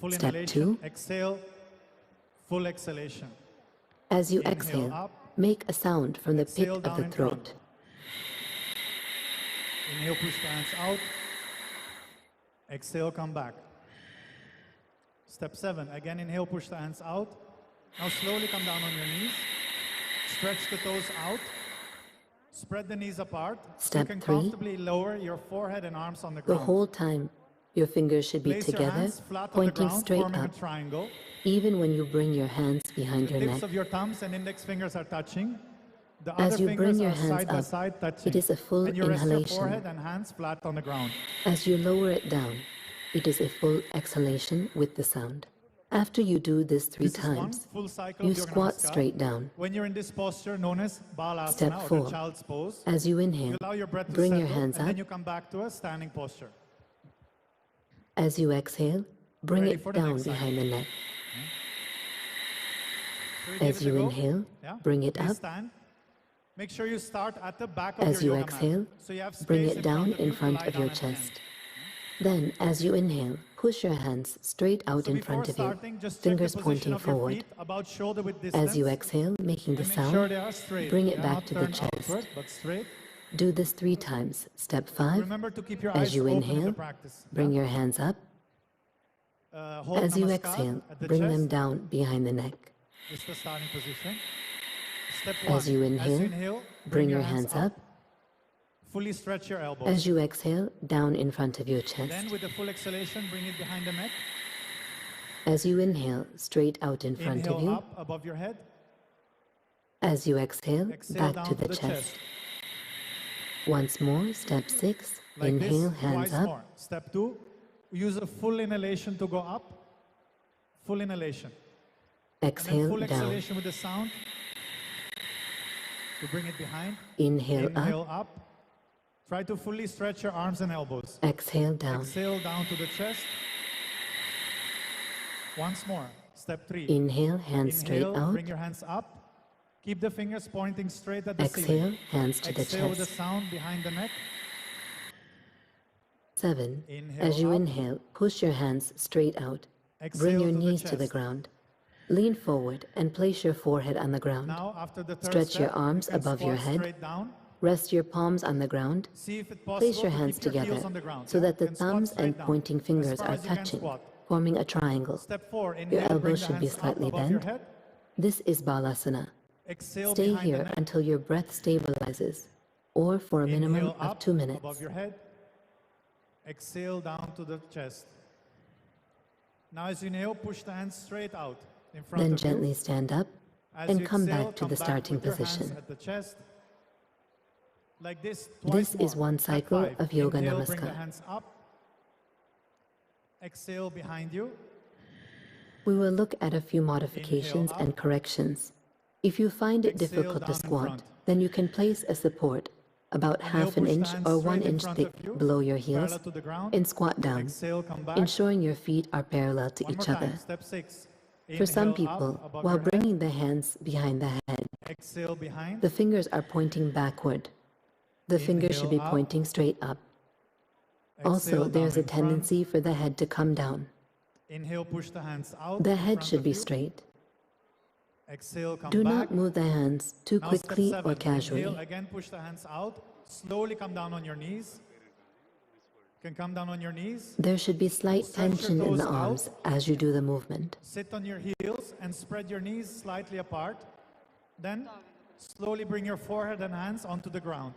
Full Step inhalation. 2. Exhale. Full exhalation. As you Inhale exhale, up. make a sound from the pit Exhale of down the in throat. front. Inhale, push the hands out. Exhale, come back. Step 7. Again, inhale, push the hands out. Now slowly come down on your knees. Stretch the toes out. Spread the knees apart. Step you can 3. comfortably lower your forehead and arms on the The ground. whole time, your fingers should be Place your together, hands flat on the pointing ground, straight forming up, a triangle. even when you bring your hands behind The your tips neck. of your thumbs and index fingers are touching. The As other you fingers bring your are hands side by up, side touching. it is a full and you rest your inhalation. forehead and hands flat on the ground. As you lower it down, it is a full exhalation with the sound. After you do this 3 This is one times, full cycle you of Yoga squat Namaskar. straight down. When you're in this posture known as Balasana Step or 4. the child's pose, As you you inhale, allow your breath to bring your settle, hands and then up. you come back to a standing posture. As you exhale, bring Ready it for the down next cycle. behind the neck. So we give As it a you go. inhale, Yeah? bring it Please up. stand. Make sure you start at the back of As you your yoga exhale, mat. So you have bring space it down you in to front lie of down your at the end. chest. Then, as you inhale, push your hands straight out So in before front of starting, you, just check the fingers position pointing of your forward. feet about shoulder width As you distance. exhale, making the And make sure sound, they are straight. bring They it are back not to the turned chest. outward, but straight. Do this 3 times. Step 5. Remember to keep your As eyes you open in the inhale, practice. bring your hands up. Hold As you Namaskar exhale, at the bring chest. them down behind the neck. This is the starting position. Step 1. As you inhale, bring your hands up. Fully stretch your elbows. As you exhale, down in front of your chest. Then with the full exhalation, bring it behind the neck. As you inhale, straight out in front Inhale of you. up above your head. As you exhale, Exhale back down to the chest. chest. Once more, step 6. Like Inhale, this, hands twice up. more. Step 2, use a full inhalation to go up. Full inhalation. And then Exhale full down. exhalation with the sound to bring it behind. Inhale Inhale up. up. Try to fully stretch your arms and elbows. Exhale down. Exhale down to the chest. Once more. Step 3. Inhale, hands straight Inhale, out. bring your hands up. Keep the fingers pointing straight at the Exhale, ceiling. hands to the Exhale with the chest. sound behind the neck. 7. Inhale As you up. inhale, push your hands straight out. Exhale Bring your to the knees to the chest. ground. Lean forward and place your forehead on the ground. Now, after the third Stretch your step, arms you can above your squat head. straight down. Rest your palms on the ground. See if it's possible Place your to hands keep your heels together on the ground. so Yeah? that the You can squat thumbs straight and down. pointing fingers As far are as you can touching, squat. forming a triangle. Step 4, Your inhale, bring elbows the should be hands up slightly above your bent. head. This is Balasana. Exhale Stay behind the here neck. until your breath stabilizes, or for a minimum Inhale of up 2 minutes. above your head. Exhale down to the chest. Now as you inhale, push the hands straight out in front Then of you. gently stand up As and you come exhale, back to come the starting with your hands position. at the chest. Like this, This twice is more. one At cycle 5. of Yoga Inhale, bring the Namaskar. hands up. Exhale behind you. We will look at a few modifications up. and corrections. If you find it Exhale difficult to down in squat, front. then you can place a support about Inhale, half an push the inch hands or straight 1 in inch front thick of you, below your heels parallel to the ground. and squat down, Exhale, come back. ensuring your feet are parallel to One more each time. other. Step 6. For some Inhale up people, above while your head. bringing the hands behind the head, Exhale behind. the fingers are pointing backward. The fingers should be Inhale up. pointing straight up. Also, Exhale there's down a in front. tendency for the head to come down. Inhale, push the hands out. The in head front should of be you. straight. Exhale, come Do back. not move the hands too Now step quickly 7. or casually. Inhale, again, push the hands out. Slowly come down on your knees. You can come down on your knees. There should be slight Stretch your tension in toes the out. arms as you do the movement. Sit on your heels and spread your knees slightly apart. Then slowly bring your forehead and hands onto the ground.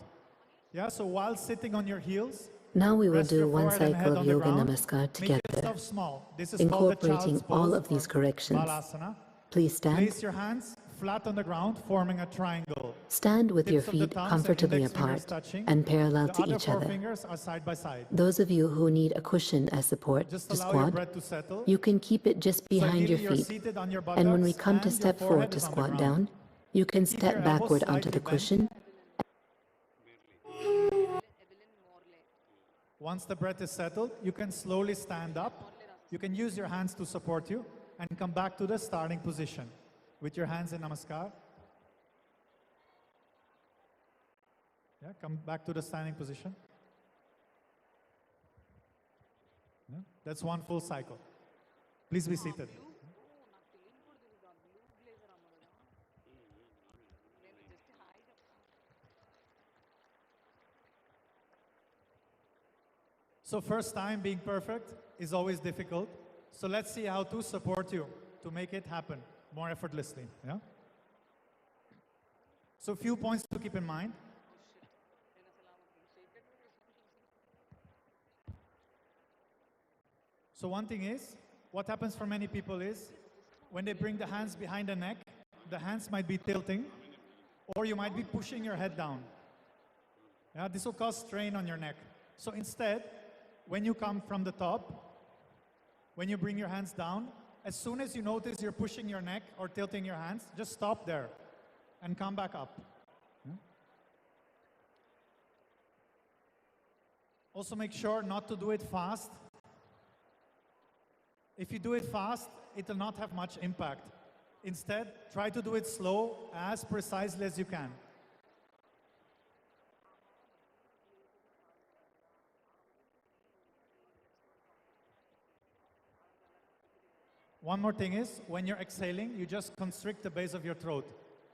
Yeah, so while sitting on your heels, Now we will rest do your one forehead and head cycle of on the Yoga ground. Namaskar Make together, yourself small. This is called the incorporating child's all pose of these or corrections. Balasana. Please stand. Place your hands flat on the ground, forming a triangle. Stand with your Tips of the feet thumbs and comfortably index fingers apart touching. and parallel The to other each 4 other. fingers are side by side. Those of you who need a cushion as support Just to allow your squat, breath to settle. you can keep it just behind your ideally you're feet. seated on your And when we buttocks come to and your step forward forehead to is on the squat ground. down, you can Keep step your elbows backward onto slightly the bent. cushion. Once the breath is settled, you can slowly stand up. You can use your hands to support you and come back to the starting position with your hands in Namaskar. Yeah, come back to the standing position. Yeah, that's one full cycle. Please be seated. So first time being perfect is always difficult. So let's see how to support you to make it happen more effortlessly. Yeah? So few points to keep in mind. So one thing is, what happens for many people is, when they bring the hands behind the neck, the hands might be tilting, or you might be pushing your head down. Yeah, this will cause strain on your neck. So instead, when you come from the top, when you bring your hands down, as soon as you notice you're pushing your neck or tilting your hands, just stop there and come back up. Yeah. Also make sure not to do it fast. If you do it fast, it will not have much impact. Instead, try to do it slow, as precisely as you can. One more thing is, when you're exhaling, you just constrict the base of your throat.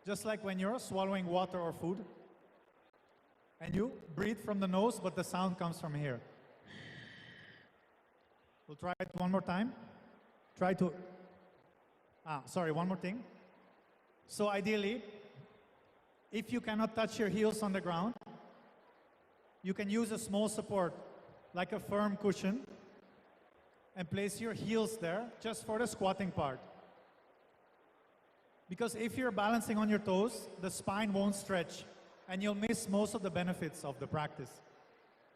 Just like when you're swallowing water or food. And you breathe from the nose, but the sound comes from here. We'll try it one more time. Try to... one more thing. So ideally, if you cannot touch your heels on the ground, you can use a small support, like a firm cushion, and place your heels there just for the squatting part. Because if you're balancing on your toes, the spine won't stretch and you'll miss most of the benefits of the practice.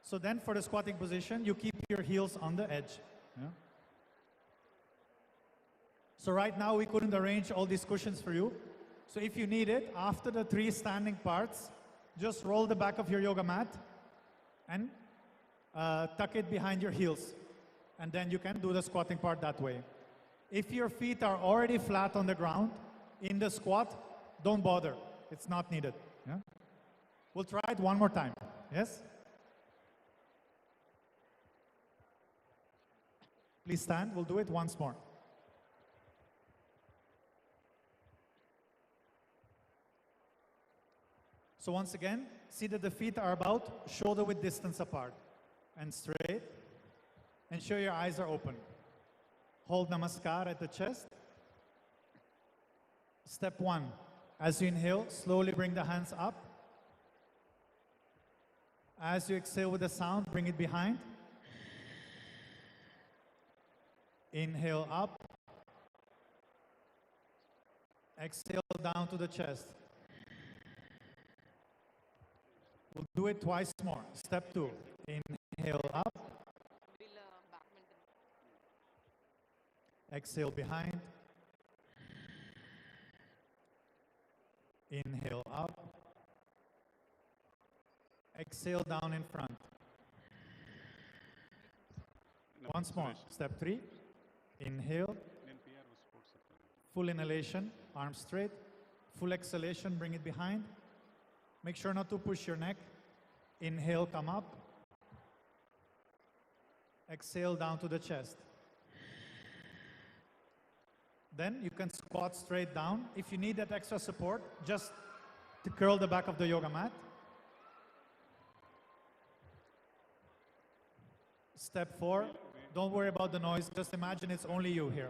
So then for the squatting position, you keep your heels on the edge. Yeah? So right now we couldn't arrange all these cushions for you. So if you need it, after the 3 standing parts, just roll the back of your yoga mat and tuck it behind your heels. And then you can do the squatting part that way. If your feet are already flat on the ground in the squat, don't bother. It's not needed. Yeah? We'll try it one more time. Yes? Please stand. We'll do it once more. So once again, see that the feet are about shoulder-width distance apart and straight. Ensure your eyes are open. Hold Namaskar at the chest. Step 1. As you inhale, slowly bring the hands up. As you exhale with the sound, bring it behind. Inhale up. Exhale down to the chest. We'll do it twice more. Step 2. Inhale up. Exhale behind. Inhale up. Exhale down in front. Once more. Step 3. Inhale. Full inhalation, arms straight. Full exhalation, bring it behind. Make sure not to push your neck. Inhale, come up. Exhale down to the chest. Then you can squat straight down. If you need that extra support, just to curl the back of the yoga mat. Step 4, don't worry about the noise, just imagine it's only you here.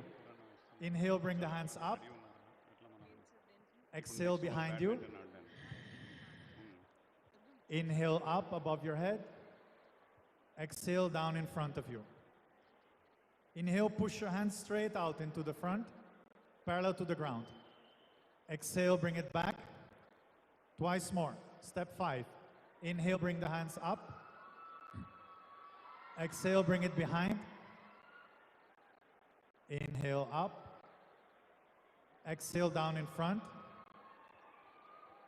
Inhale, bring the hands up. Exhale behind you. Inhale up above your head. Exhale down in front of you. Inhale, push your hands straight out into the front, parallel to the ground. Exhale, bring it back. Twice more. Step 5. Inhale, bring the hands up. Exhale, bring it behind. Inhale up. Exhale down in front.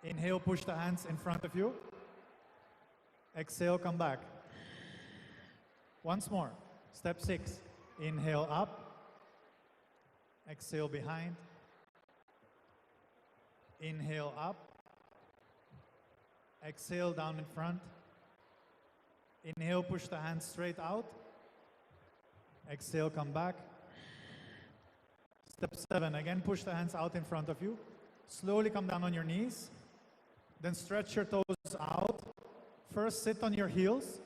Inhale, push the hands in front of you. Exhale, come back. Once more. Step 6. Inhale up. Exhale behind. Inhale up. Exhale down in front. Inhale, push the hands straight out. Exhale, come back. Step 7, again push the hands out in front of you. Slowly come down on your knees. Then stretch your toes out. First sit on your heels.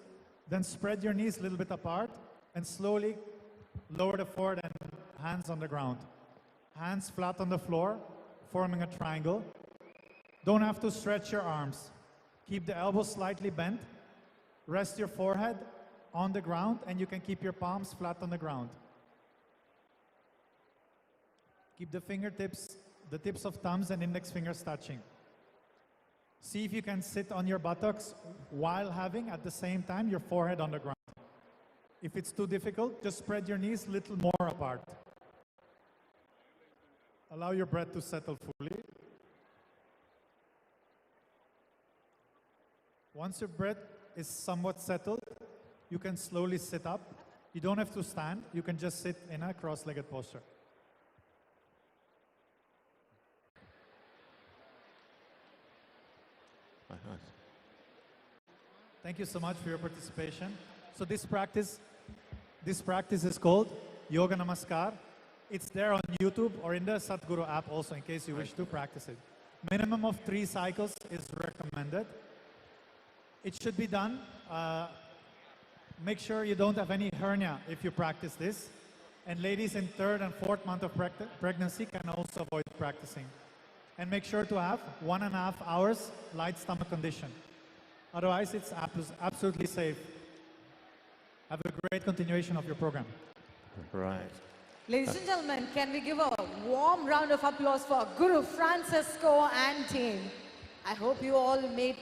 Then spread your knees a little bit apart. And slowly lower the forehead and hands on the ground. Hands flat on the floor, forming a triangle. Don't have to stretch your arms. Keep the elbows slightly bent. Rest your forehead on the ground, and you can keep your palms flat on the ground. Keep the fingertips, the tips of thumbs and index fingers touching. See if you can sit on your buttocks while having, at the same time, your forehead on the ground. If it's too difficult, just spread your knees a little more apart. Allow your breath to settle fully. Once your breath is somewhat settled, you can slowly sit up. You don't have to stand. You can just sit in a cross-legged posture. Thank you so much for your participation. So this practice is called Yoga Namaskar. It's there on YouTube or in the Sadhguru app also, in case you wish to practice it. Minimum of 3 cycles is recommended. It should be done. Make sure you don't have any hernia if you practice this. And ladies in 3rd and 4th month of pregnancy can also avoid practicing. And make sure to have 1.5 hours light stomach condition. Otherwise, it's absolutely safe. Have a great continuation of your program. Right. Ladies and gentlemen, can we give a warm round of applause for Guru Francisco and team. I hope you all made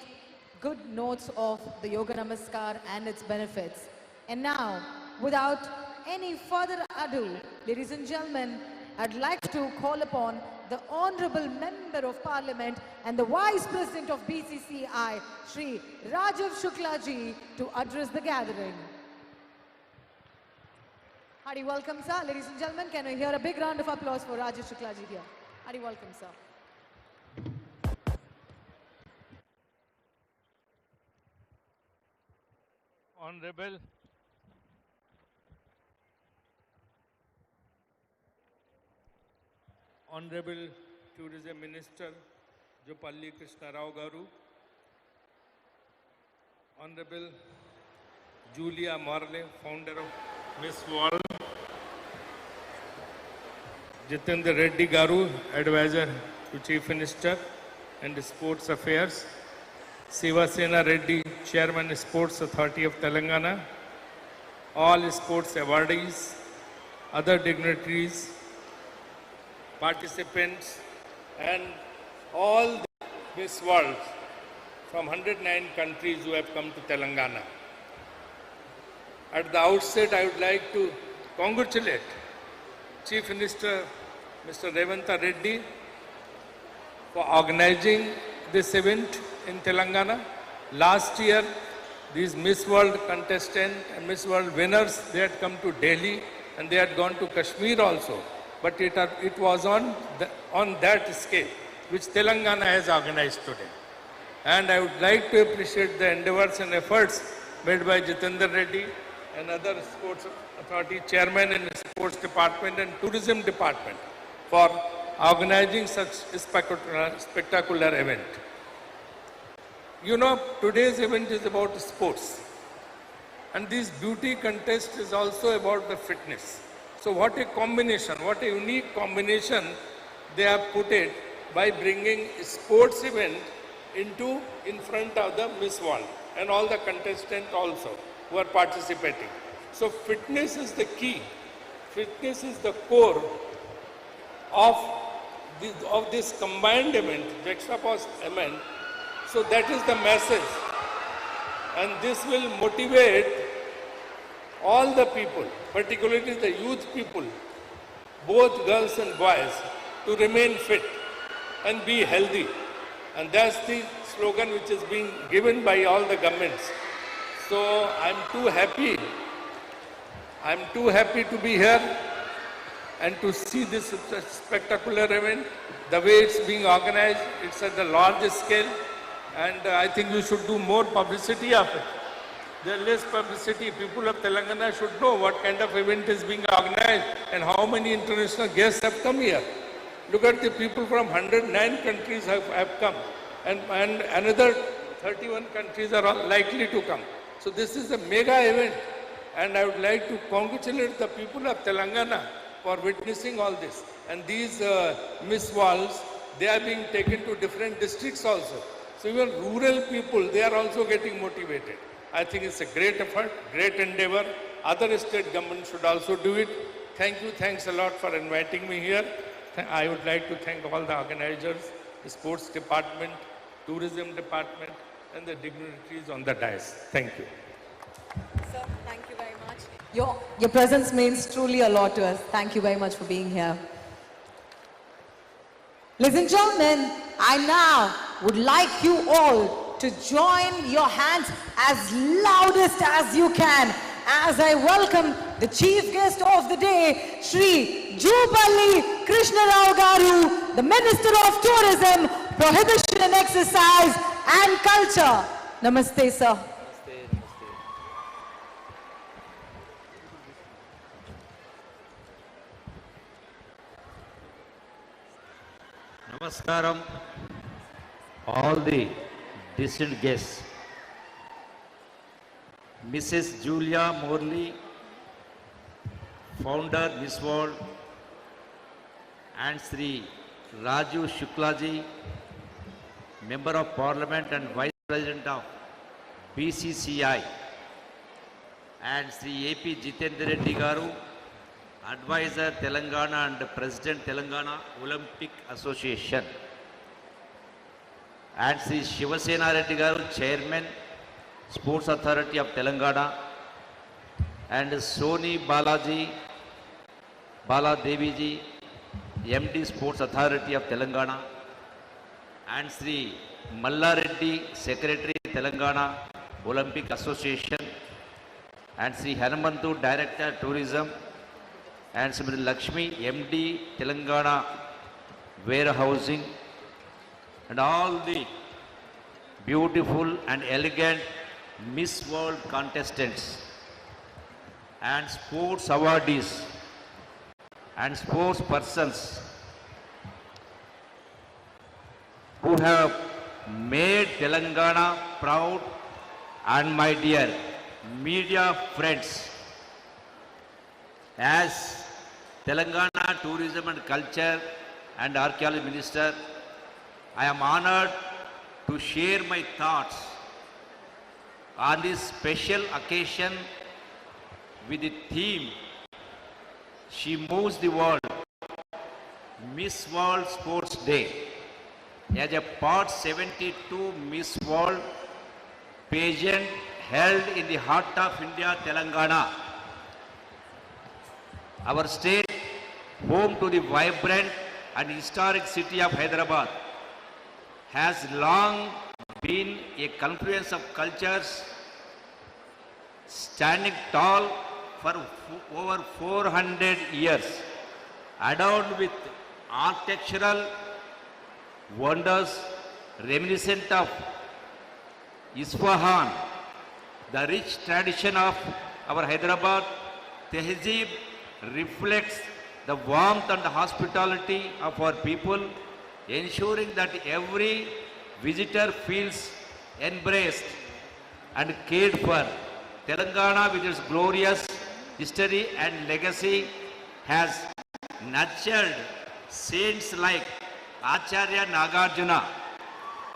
good notes of the Yoga Namaskar and its benefits. And now, without any further ado, ladies and gentlemen, I'd like to call upon the Honorable Member of Parliament and the Vice President of BCCI, Shri Rajiv Shukla ji, to address the gathering. Hearty welcome, sir. Ladies and gentlemen, can we hear a big round of applause for Rajiv Shukla ji here? Hearty welcome, sir. Honorable Tourism Minister Jopalli Krishna Rao Garu, Honorable Julia Morley, founder of Miss World, Jitendra Reddy Garu, advisor to Chief Minister and Sports Affairs, Sivasena Reddy, Chairman Sports Authority of Telangana, all sports awardees, other dignitaries, participants, and all the Miss World from 109 countries who have come to Telangana. At the outset, I would like to congratulate Chief Minister Mr. Revanta Reddy for organizing this event in Telangana. Last year, these Miss World contestants and Miss World winners, they had come to Delhi and they had gone to Kashmir also. But it was on that scale which Telangana has organized today. And I would like to appreciate the endeavors and efforts made by Jitendra Reddy and other sports authority chairman in the sports department and tourism department for organizing such a spectacular event. You know, today's event is about sports. And this beauty contest is also about the fitness. So what a combination, what a unique combination they have put it by bringing a sports event in front of the Miss World and all the contestants also who are participating. So fitness is the key. Fitness is the core of this combined event, juxtaposed event. So that is the message. And this will motivate all the people, particularly the youth people, both girls and boys, to remain fit and be healthy. And that's the slogan which is being given by all the governments. So I'm too happy to be here and to see this spectacular event. The way it's being organized, it's at the largest scale. And I think we should do more publicity of it. There is less publicity. People of Telangana should know what kind of event is being organized and how many international guests have come here. Look at the people from 109 countries have come, and another 31 countries are likely to come. So this is a mega event, and I would like to congratulate the people of Telangana for witnessing all this. And these Miss Worlds, they are being taken to different districts also. So even rural people, they are also getting motivated. I think it's a great effort, great endeavor. Other state governments should also do it. Thank you, thanks a lot for inviting me here. I would like to thank all the organizers, the sports department, tourism department, and the dignitaries on the dais. Thank you. Sir, thank you very much. Your presence means truly a lot to us. Thank you very much for being here. Ladies and gentlemen, I now would like you all to join your hands as loudest as you can as I welcome the chief guest of the day, Shri Jupalli Krishna Rao Garu, the Minister of Tourism, Prohibition and Exercise and Culture. Namaste, sir. Namaskaram, all the distant guests. Mrs. Julia Morley, founder Miss World, and Sri Raju Shuklaji, Member of Parliament and Vice President of BCCI, and Sri A.P. Jitendra Reddy Garu, Advisor Telangana and President Telangana Olympic Association, and Sri Sivasena Reddy Garu, Chairman Sports Authority of Telangana, and Soni Balaji, Bala Deviji, MD Sports Authority of Telangana, and Sri Malla Reddy, Secretary Telangana Olympic Association, and Sri Hanumantu, Director Tourism, and Sri Lakshmi, MD Telangana Warehousing, and all the beautiful and elegant Miss World contestants and sports awardees and sports persons who have made Telangana proud, and my dear media friends. As Telangana Tourism and Culture and Archaeology Minister, I am honored to share my thoughts on this special occasion with the theme She Moves the World, Miss World Sports Day. As a part 72 Miss World pageant held in the heart of India, Telangana, our state, home to the vibrant and historic city of Hyderabad, has long been a confluence of cultures standing tall for over 400 years, adorned with architectural wonders reminiscent of Isfahan. The rich tradition of our Hyderabad Tehzeeb reflects the warmth and hospitality of our people, ensuring that every visitor feels embraced and cared for. Telangana, with its glorious history and legacy, has nurtured saints like Acharya Nagarjuna,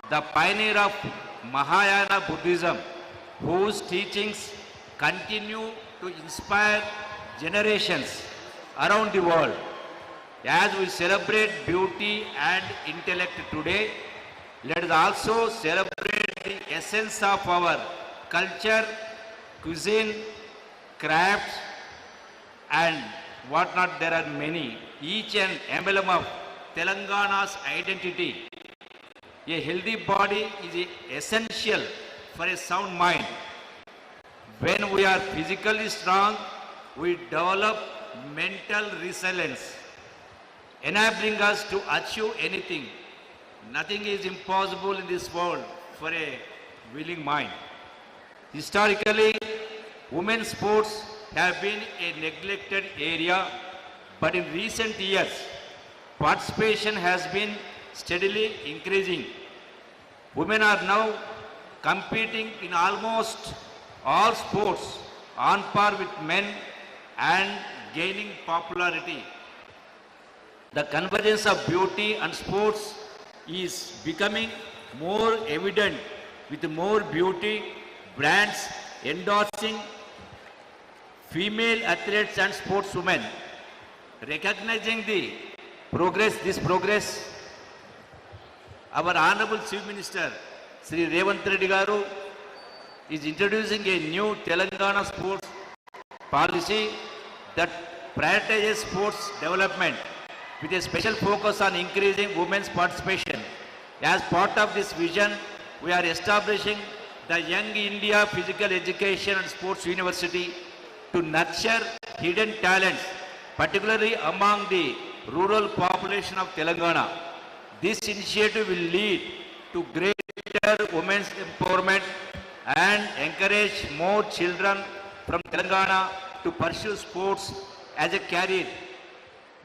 the pioneer of Mahayana Buddhism, whose teachings continue to inspire generations around the world. As we celebrate beauty and intellect today, let us also celebrate the essence of our culture, cuisine, crafts, and whatnot. There are many, each an emblem of Telangana's identity. A healthy body is essential for a sound mind. When we are physically strong, we develop mental resilience, enabling us to achieve anything. Nothing is impossible in this world for a willing mind. Historically, women's sports have been a neglected area, but in recent years, participation has been steadily increasing. Women are now competing in almost all sports on par with men and gaining popularity. The convergence of beauty and sports is becoming more evident, with more beauty brands endorsing female athletes and sportswomen. Recognizing this progress, our Honorable Chief Minister, Sri Revanth Reddy Garu, is introducing a new Telangana sports policy that prioritizes sports development with a special focus on increasing women's participation. As part of this vision, we are establishing the Young India Physical Education and Sports University to nurture hidden talents, particularly among the rural population of Telangana. This initiative will lead to greater women's empowerment and encourage more children from Telangana to pursue sports as a career.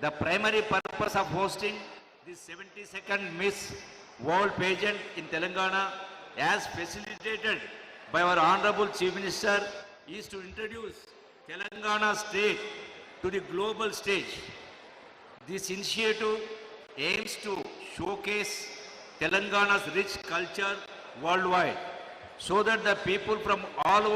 The primary purpose of hosting this 72nd Miss World pageant in Telangana, as facilitated by our Honorable Chief Minister, is to introduce Telangana state to the global stage. This initiative aims to showcase Telangana's rich culture worldwide, so that the people from all over